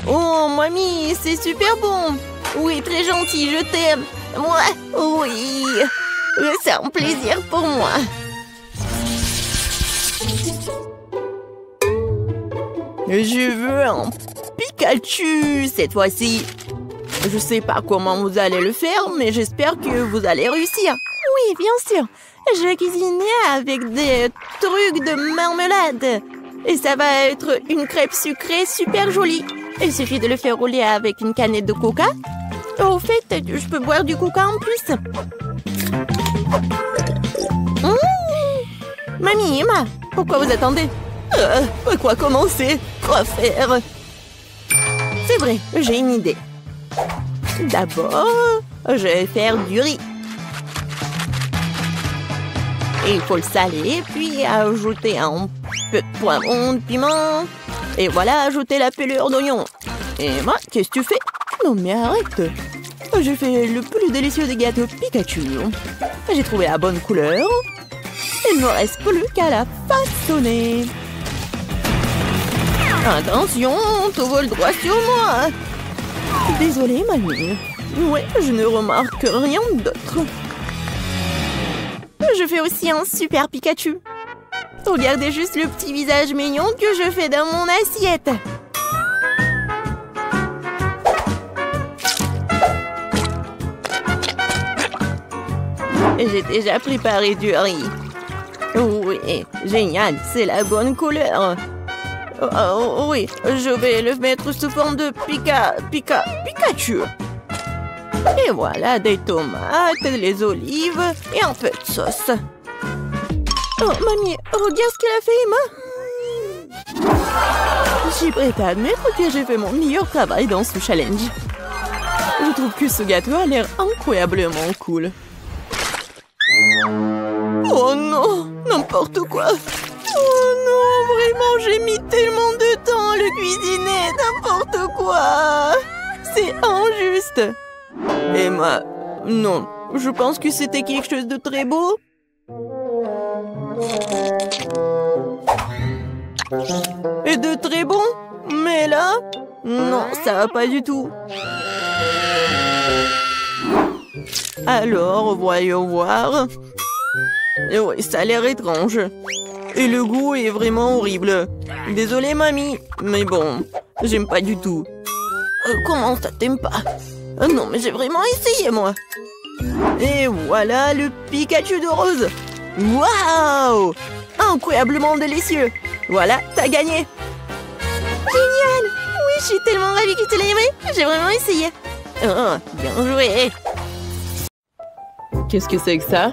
Oh, mamie, c'est super bon. Oui, très gentil, je t'aime. Moi, oui. C'est un plaisir pour moi. Je veux un Pikachu cette fois-ci. Je sais pas comment vous allez le faire, mais j'espère que vous allez réussir. Oui, bien sûr. Je vais cuisiner avec des trucs de marmelade. Et ça va être une crêpe sucrée super jolie. Il suffit de le faire rouler avec une canette de coca. Au fait, je peux boire du coca en plus. Mamie, Emma, pourquoi vous attendez? Quoi commencer? Quoi faire? C'est vrai, j'ai une idée. D'abord, je vais faire du riz. Il faut le saler, puis ajouter un peu de poivron, de piment. Et voilà, ajouter la pelure d'oignon. Emma, qu'est-ce que tu fais? Non mais arrête. J'ai fait le plus délicieux des gâteaux Pikachu. J'ai trouvé la bonne couleur. Il ne me reste plus qu'à la façonner. Attention, tout vole droit sur moi. Désolée, mamie. Ouais, je ne remarque rien d'autre. Je fais aussi un super Pikachu. Regardez juste le petit visage mignon que je fais dans mon assiette. J'ai déjà préparé du riz. Oui, génial, c'est la bonne couleur. Oh, oui, je vais le mettre sous forme de Pikachu. Et voilà, des tomates, les olives et un peu de sauce. Oh, mamie, regarde ce qu'elle a fait, Emma. Je suis prête à admettre que j'ai fait mon meilleur travail dans ce challenge. Je trouve que ce gâteau a l'air incroyablement cool. Oh non, n'importe quoi. Oh non, vraiment, j'ai mis tellement de temps à le cuisiner, n'importe quoi. C'est injuste. Emma, non, je pense que c'était quelque chose de très beau. Et de très bon. Mais là, non, ça va pas du tout. Alors, voyons voir. Et oui, ça a l'air étrange. Et le goût est vraiment horrible. Désolée, mamie, mais bon, j'aime pas du tout. Comment ça, t'aimes pas? Non, mais j'ai vraiment essayé, moi. Et voilà le Pikachu de rose. Waouh! Incroyablement délicieux. Voilà, t'as gagné. Génial! Oui, je suis tellement ravie que tu l'aies aimé. J'ai vraiment essayé. Oh, bien joué. Qu'est-ce que c'est que ça?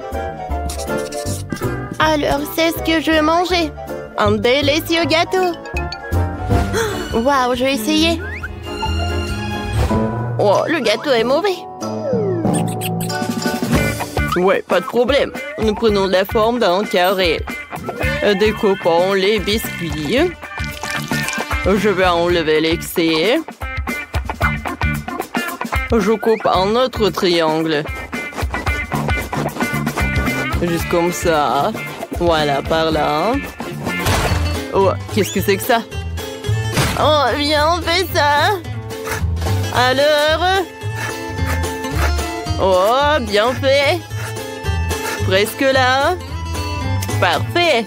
Alors, c'est ce que je veux manger. Un délicieux gâteau. Waouh, je vais essayer. Oh, le gâteau est mauvais. Ouais, pas de problème. Nous prenons la forme d'un carré. Découpons les biscuits. Je vais enlever l'excès. Je coupe un autre triangle. Juste comme ça. Voilà, par là. Oh, qu'est-ce que c'est que ça? Oh, viens, on fait ça. Alors? Oh, bien fait. Presque là. Parfait.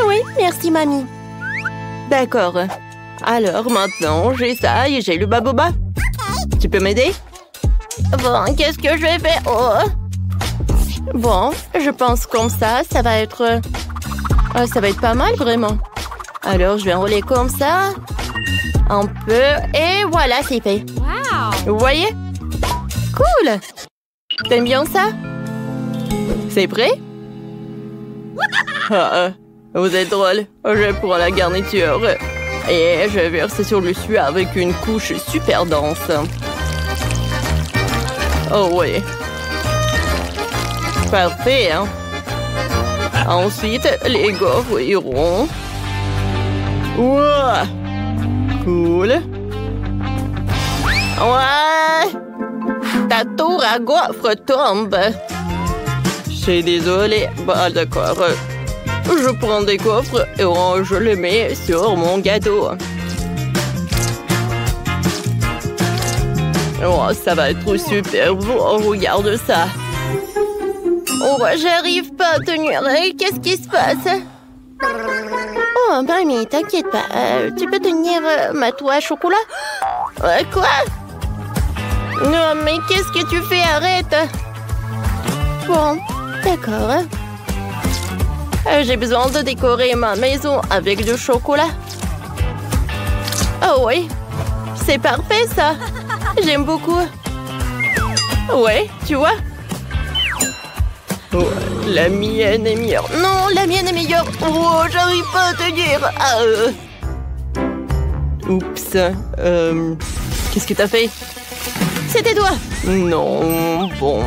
Oui, merci, mamie. D'accord. Alors, maintenant, j'ai ça et j'ai le baboba. Tu peux m'aider? Bon, qu'est-ce que je vais faire? Oh. Bon, je pense comme ça va être... ça va être pas mal, vraiment. Alors, je vais enrouler comme ça. Un peu. Et voilà, c'est fait. Wow. Vous voyez? Cool! T'aimes bien ça? C'est prêt? Vous êtes drôle. Je prends la garniture. Et je verse sur le dessus avec une couche super dense. Oh oui. Parfait, hein? Ensuite, les gaufres iront. Wow! Cool. Ouais! Ta tour à gaufres tombe. Je suis désolée. Bah, d'accord. Je prends des gaufres et je les mets sur mon gâteau. Oh, ça va être super beau. Regarde ça. Oh, j'arrive pas à tenir. Qu'est-ce qui se passe? Oh, mamie, t'inquiète pas. Tu peux tenir ma toile à chocolat? Quoi? Non, mais qu'est-ce que tu fais? Arrête. Bon, d'accord. J'ai besoin de décorer ma maison avec du chocolat. Oh oui, c'est parfait ça. J'aime beaucoup. Ouais, tu vois? Oh, la mienne est meilleure. Non, la mienne est meilleure. Oh, j'arrive pas à tenir. Oups. Qu'est-ce que t'as fait? C'est tes doigts. Non, bon.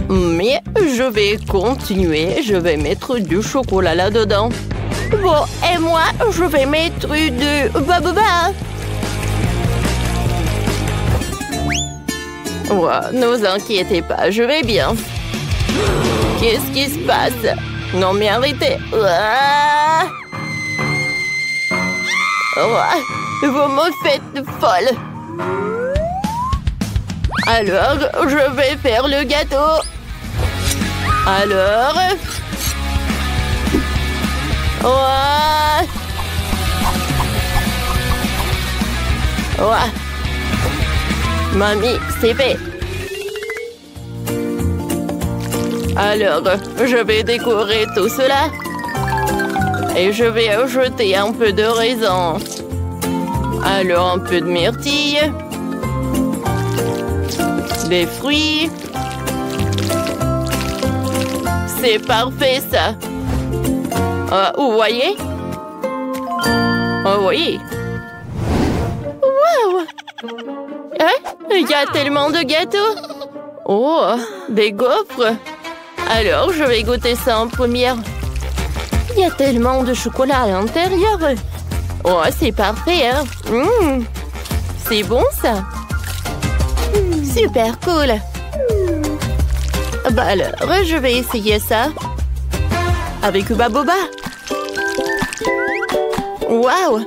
Mais je vais continuer. Je vais mettre du chocolat là-dedans. Bon, et moi, je vais mettre du baboba. Ouais, ne vous inquiétez pas, je vais bien. Qu'est-ce qui se passe? Non mais arrêtez. Ouah. Ouah. Vous me faites folle. Alors, je vais faire le gâteau. Alors... Ouah. Ouah. Mamie, c'est fait. Alors, je vais décorer tout cela. Et je vais ajouter un peu de raisin. Alors, un peu de myrtille. Des fruits. C'est parfait, ça. Vous voyez? Oh oui. Wow! Il y a tellement de gâteaux. Oh, des gaufres. Alors, je vais goûter ça en première. Il y a tellement de chocolat à l'intérieur. Oh, c'est parfait, hein? C'est bon, ça. Super cool. Bah alors, je vais essayer ça. Avec Hubba Bubba. Waouh!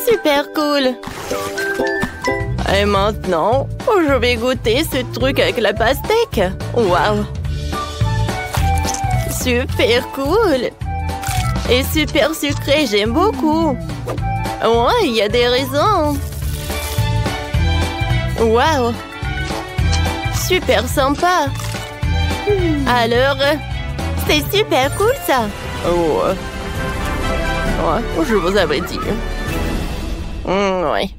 Super cool. Et maintenant, je vais goûter ce truc avec la pastèque. Waouh! Super cool. Et super sucré, j'aime beaucoup. Ouais, il y a des raisins. Waouh! Super sympa. Alors, c'est super cool ça. Oh, ouais, je vous avais dit. Ouais.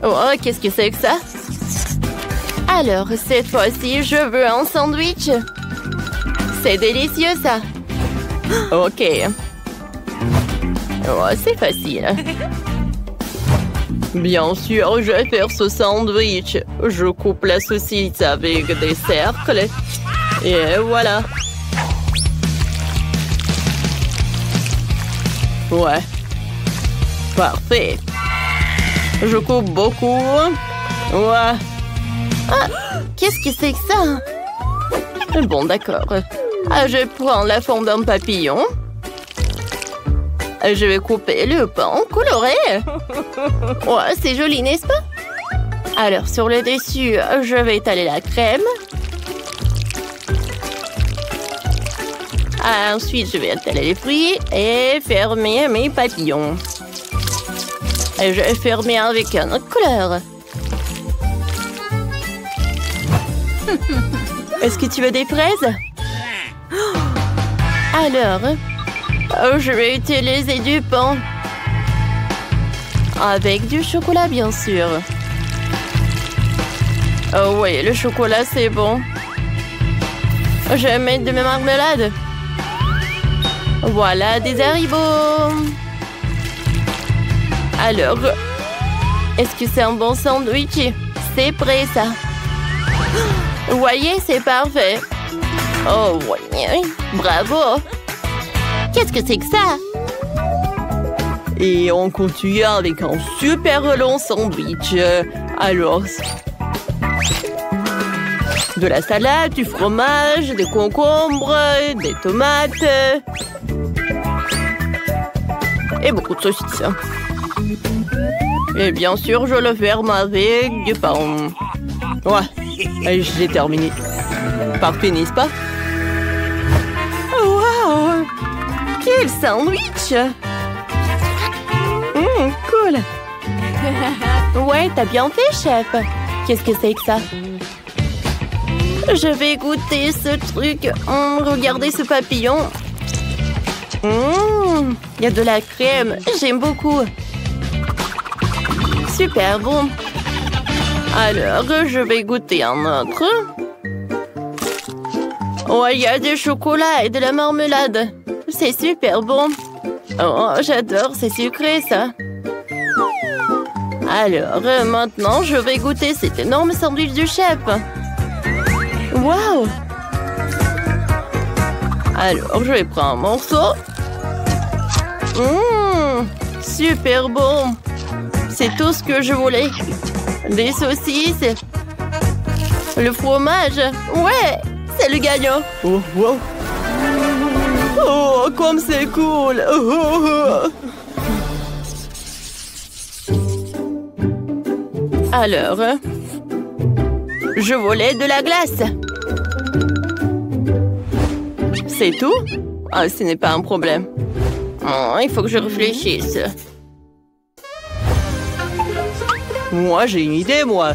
Oh, qu'est-ce que c'est que ça? Alors, cette fois-ci, je veux un sandwich. C'est délicieux ça. Ok. Oh, c'est facile. Bien sûr, je vais faire ce sandwich. Je coupe la saucisse avec des cercles. Et voilà. Ouais. Parfait. Je coupe beaucoup. Ouais. Ah, qu'est-ce que c'est que ça? Bon, d'accord. Je prends la forme d'un papillon. Je vais couper le pain coloré. Ouais, c'est joli, n'est-ce pas? Alors, sur le dessus, je vais étaler la crème. Ensuite, je vais étaler les fruits et fermer mes papillons. Et je vais fermer avec une autre couleur. Est-ce que tu veux des fraises? Alors, je vais utiliser du pain. Avec du chocolat, bien sûr. Oh oui, le chocolat, c'est bon. Je vais mettre de ma marmelade. Voilà, des haribots. Alors, est-ce que c'est un bon sandwich? C'est prêt, ça. Vous voyez, c'est parfait. Oh oui, bravo. Qu'est-ce que c'est que ça? Et on continue avec un super long sandwich. Alors, de la salade, du fromage, des concombres, des tomates. Et beaucoup de saucisses. Et bien sûr, je le ferme avec du pain. Ouais, allez, je l'ai terminé. Parfait, n'est-ce pas? Wow! Quel sandwich! Cool! Ouais, t'as bien fait, chef. Qu'est-ce que c'est que ça? Je vais goûter ce truc. Regardez ce papillon. Il y a de la crème. J'aime beaucoup. Super bon. Alors, je vais goûter un autre. Oh, il y a du chocolat et de la marmelade. C'est super bon. Oh, j'adore, c'est sucré, ça. Alors, maintenant, je vais goûter cet énorme sandwich du chef. Waouh! Alors, je vais prendre un morceau. super bon. C'est tout ce que je voulais. Des saucisses. Le fromage. Ouais, c'est le gagnant. Oh, wow. Oh, comme c'est cool. Oh, oh, oh. Alors, je voulais de la glace. C'est tout? Ah, ce n'est pas un problème. Oh, il faut que je réfléchisse. Moi, j'ai une idée, moi.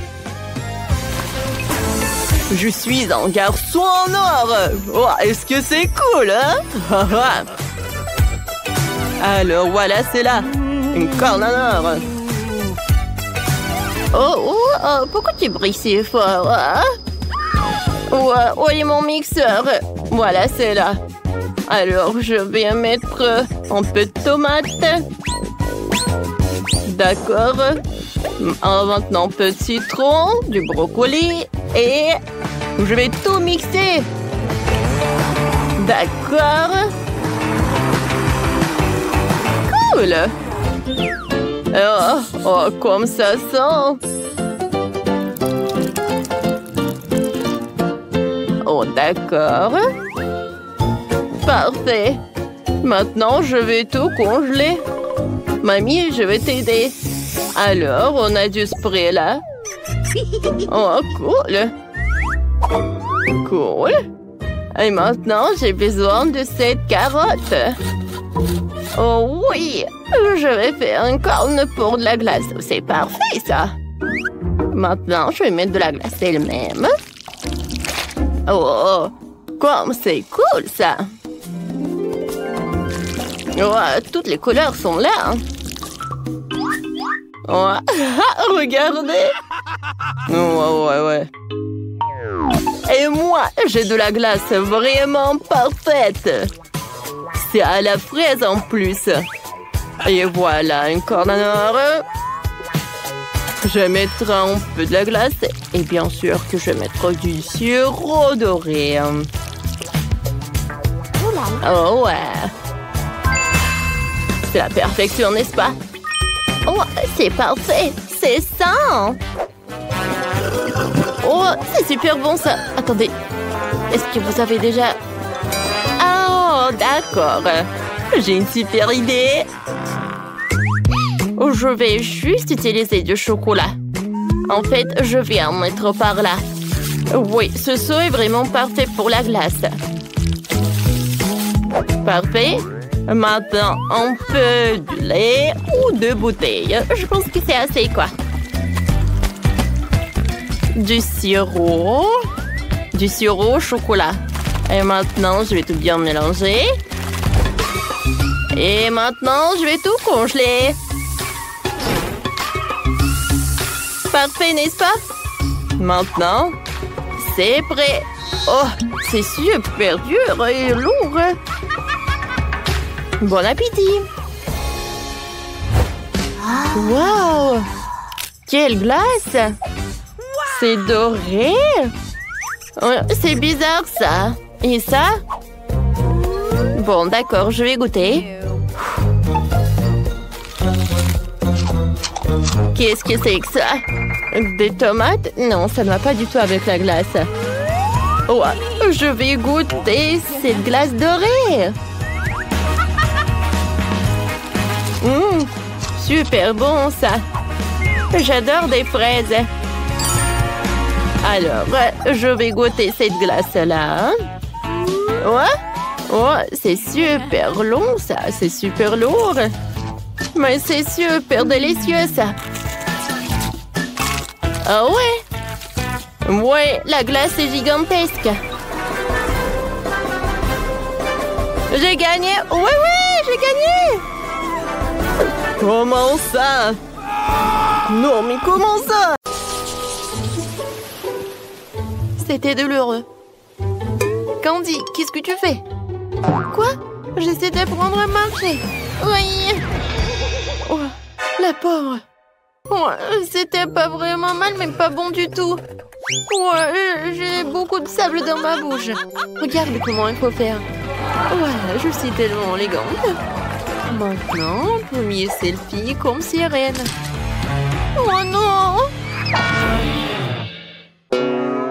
Je suis un garçon en or. Oh, est-ce que c'est cool, hein? Alors, voilà, c'est là. Une corne en or. Oh, pourquoi tu brilles si fort, hein? Où est mon mixeur? Voilà, c'est là. Alors, je vais mettre un peu de tomate. D'accord. Maintenant, un peu de citron, du brocoli. Et je vais tout mixer. D'accord. Cool. Oh, comme ça sent. Oh, d'accord. Parfait. Maintenant, je vais tout congeler. Mamie, je vais t'aider. Alors, on a du spray là. Oh, cool. Cool. Et maintenant, j'ai besoin de cette carotte. Oh oui, je vais faire une corne pour de la glace. C'est parfait, ça. Maintenant, je vais mettre de la glace elle-même. Oh, comme c'est cool, ça. Oh, toutes les couleurs sont là. Oh, regardez. Oh, ouais. Et moi, j'ai de la glace vraiment parfaite. C'est à la fraise en plus. Et voilà, une corne en or. Je mettrai un peu de la glace. Et bien sûr que je mettrai du sirop doré. Oh ouais. C'est la perfection, n'est-ce pas? Oh, c'est parfait. C'est ça. Oh, c'est super bon ça. Attendez. Est-ce que vous avez déjà... Oh, d'accord. J'ai une super idée. Je vais juste utiliser du chocolat. En fait, je vais en mettre par là. Oui, ce saut est vraiment parfait pour la glace. Parfait. Maintenant, un peu de lait ou de bouteille. Je pense que c'est assez, quoi. Du sirop au chocolat. Et maintenant, je vais tout bien mélanger. Et maintenant, je vais tout congeler. Parfait, n'est-ce pas? Maintenant, c'est prêt. Oh, c'est super dur et lourd. Bon appétit. Wow! Quelle glace! C'est doré? C'est bizarre, ça. Et ça? Bon, d'accord, je vais goûter. Qu'est-ce que c'est que ça? Des tomates? Non, ça ne va pas du tout avec la glace. Oh, je vais goûter cette glace dorée. Super bon, ça. J'adore des fraises. Alors, je vais goûter cette glace-là. Ouais? Oh, c'est super long, ça. C'est super lourd. Mais c'est super délicieux, ça. Ah ouais? Ouais, la glace est gigantesque. J'ai gagné. Ouais, j'ai gagné. Comment ça? Non, mais comment ça? C'était douloureux. Candy, qu'est-ce que tu fais? Quoi? J'essaie d'apprendre à marcher. Oui. Oh, la pauvre. Oh, c'était pas vraiment mal, mais pas bon du tout. Ouais, j'ai beaucoup de sable dans ma bouche. Regarde comment il faut faire. Voilà, je suis tellement élégante. Maintenant, premier selfie comme sirène. Oh non!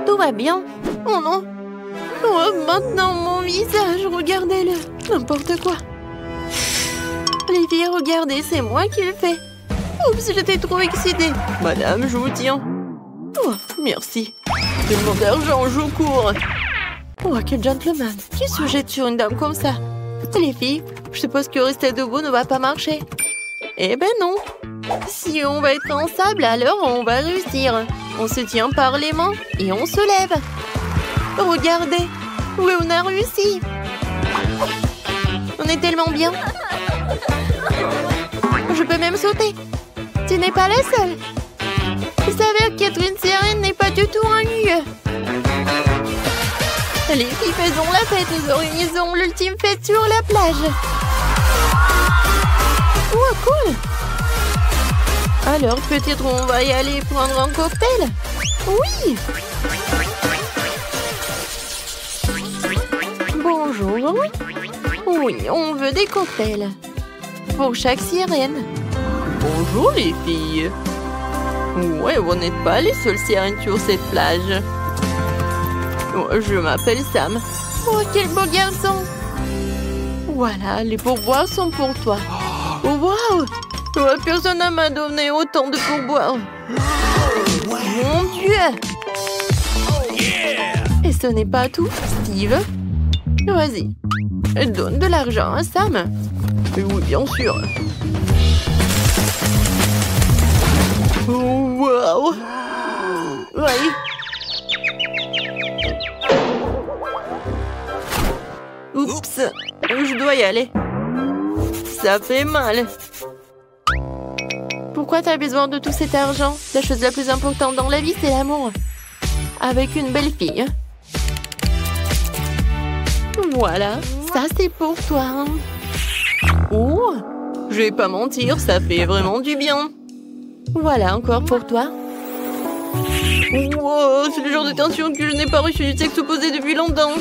Tout va bien. Oh non! Oh, maintenant mon visage, regardez-le. N'importe quoi. Les filles, regardez, c'est moi qui le fais. Oups, j'étais trop excitée. Madame, je vous tiens. Oh, merci. Tellement d'argent, je cours. Oh, quel gentleman. Qui se jette sur une dame comme ça? Les filles, je suppose que rester debout ne va pas marcher. Eh ben non. Si on va être ensemble, alors on va réussir. On se tient par les mains et on se lève. Regardez. Oui, on a réussi. On est tellement bien. Je peux même sauter. Tu n'es pas la seule. Vous savez qu'être une sirène n'est pas du tout un lieu. Les filles, faisons la fête. Nous organisons l'ultime fête sur la plage. Oh, cool. Alors, peut-être on va y aller prendre un cocktail? Oui. Bonjour. Oui, on veut des cocktails. Pour chaque sirène. Bonjour les filles. Ouais, vous n'êtes pas les seules sirènes sur cette plage. Je m'appelle Sam. Oh, quel beau garçon. Voilà, les pourboires sont pour toi. Oh, wow. Personne ne m'a donné autant de pourboires. Mon Dieu. Et ce n'est pas tout, Steve. Vas-y, donne de l'argent à Sam. Oui, bien sûr. Oh, wow. Oui. Oups, je dois y aller. Ça fait mal. Pourquoi t'as besoin de tout cet argent? La chose la plus importante dans la vie, c'est l'amour. Avec une belle fille. Voilà, ça c'est pour toi. Oh, je vais pas mentir, ça fait vraiment du bien. Voilà, encore pour toi. Wow, c'est le genre de tension que je n'ai pas reçu du sexe opposé depuis longtemps.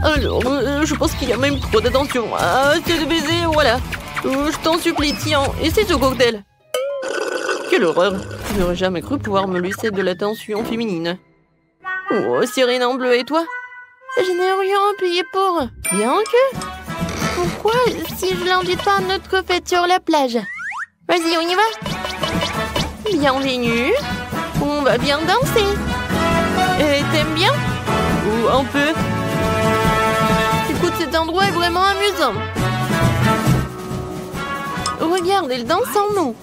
Alors, je pense qu'il y a même trop d'attention. Ah, c'est de baiser, voilà. Je t'en supplie, tiens, essaie ce cocktail. Quelle horreur. Je n'aurais jamais cru pouvoir me laisser de l'attention féminine. Oh, sirène en bleu, et toi? Je n'ai rien à payer pour. Bien que... Pourquoi si je l'invite pas à notre fête sur la plage? Vas-y, on y va. Bienvenue. On va bien danser. Et t'aimes bien? Ou un peu. Écoute, cet endroit est vraiment amusant. Regarde, elle danse en nous.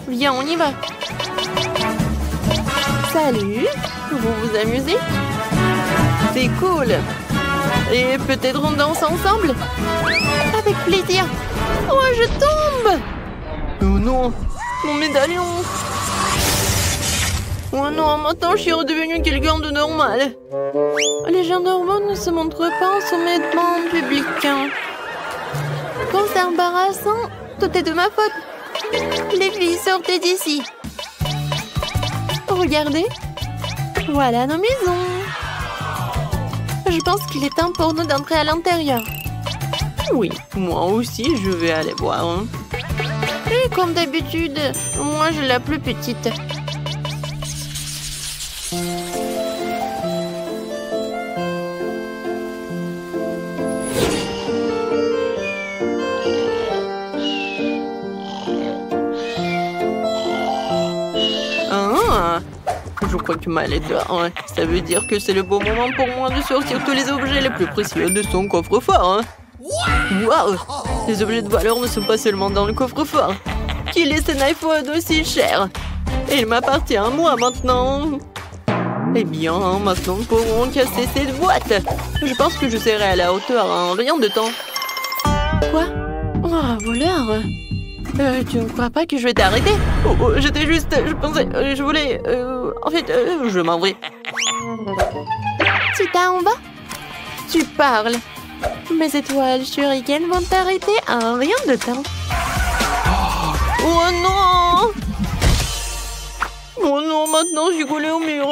Viens, on y va. Salut. Vous vous amusez? C'est cool. Et peut-être on danse ensemble? Avec plaisir. Oh, je tombe. Oh non, mon médaillon. Oh non, maintenant je suis redevenue quelqu'un de normal. Les gens normaux ne se montrent pas en soumettement en public. Quand c'est embarrassant, tout est de ma faute. Les filles, sortez d'ici. Regardez. Voilà nos maisons. Je pense qu'il est temps pour nous d'entrer à l'intérieur. Oui, moi aussi, je vais aller voir. Et comme d'habitude, moi, je suis la plus petite. Ah, je crois que Mal est dehors. Ça veut dire que c'est le bon moment pour moi de sortir tous les objets les plus précieux de son coffre-fort. Waouh! Les objets de valeur ne sont pas seulement dans le coffre-fort. Qui laisse un iPhone aussi cher? Il m'appartient à moi maintenant. Eh bien, maintenant nous pourrons casser cette boîte. Je pense que je serai à la hauteur en rien de temps. Quoi? Oh, voleur! Tu ne crois pas que je vais t'arrêter? Oh, j'étais juste... Je pensais... je voulais... en fait, je m'en vais. Tu t'en vas? Tu parles. Mes étoiles shuriken vont t'arrêter en rien de temps. Oh non! Oh non, maintenant je suis collée au mur.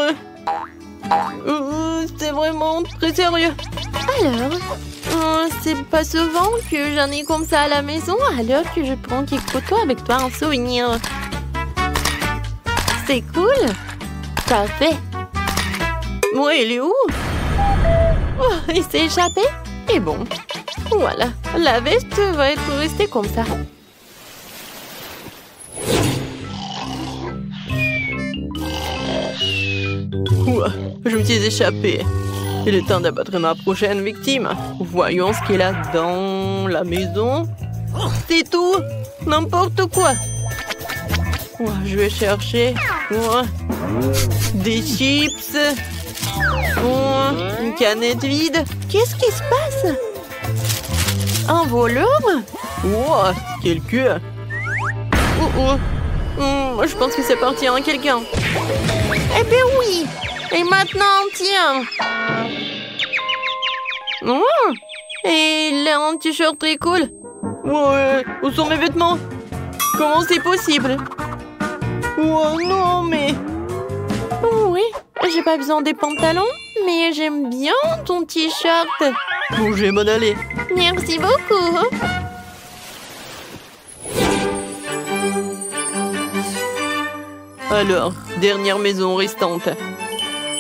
C'est vraiment très sérieux. Alors, c'est pas souvent que j'en ai comme ça à la maison, alors que je prends quelques photos avec toi en souvenir. C'est cool. Parfait. Moi, il est où? Oh, il s'est échappé? Et bon, voilà. La veste va être restée comme ça. Ouah, je me suis échappée. Il est temps d'abattre ma prochaine victime. Voyons ce qu'il a dans la maison. C'est tout. N'importe quoi. Ouah, je vais chercher des chips. Une canette vide. Qu'est-ce qui se passe? Un voleur? Wow, quel queue. Je pense que c'est parti en quelqu'un. Eh bien oui. Et maintenant, tiens. Et il a un t-shirt très cool. Ouais, où sont mes vêtements? Comment c'est possible? Oh non, mais... Oui, j'ai pas besoin des pantalons, mais j'aime bien ton t-shirt. Bon, je vais m'en aller. Merci beaucoup. Alors, dernière maison restante.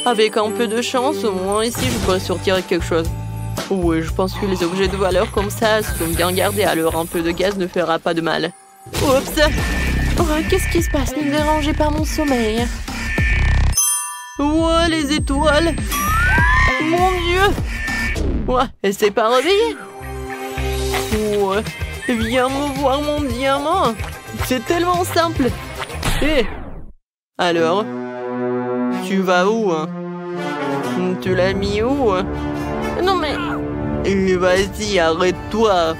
Avec un peu de chance, au moins ici, je pourrais sortir avec quelque chose. Oui, je pense que les objets de valeur comme ça sont bien gardés, alors un peu de gaz ne fera pas de mal. Oups! Oh, qu'est-ce qui se passe? Ne me dérangez pas mon sommeil. Ouais, les étoiles! Mon Dieu! Ouais, elle s'est pas réveillée? Ouais, viens me voir mon diamant! C'est tellement simple! Hé! Alors? Tu vas où, hein? Tu l'as mis où, hein? Non mais... Vas-y, arrête-toi!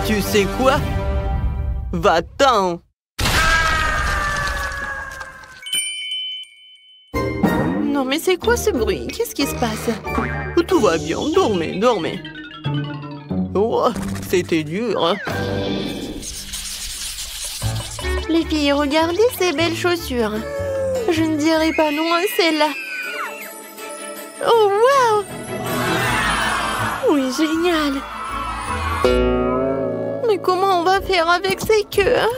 Tu sais quoi? Va-t'en! Non mais c'est quoi ce bruit? Qu'est-ce qui se passe? Tout va bien, dormez, dormez. Oh, c'était dur, hein? Les filles, regardez ces belles chaussures. Je ne dirais pas non à celle-là. Oh, waouh! Oui, génial. Mais comment on va faire avec ces queues, hein?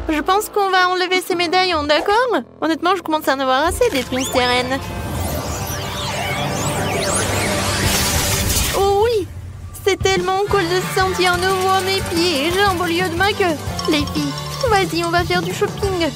Je pense qu'on va enlever ces médaillons, d'accord? Honnêtement, je commence à en avoir assez d'être une sirène. Oh oui! C'est tellement cool de se sentir nouveau à mes pieds et jambes au lieu de ma queue. Les filles, vas-y, on va faire du shopping.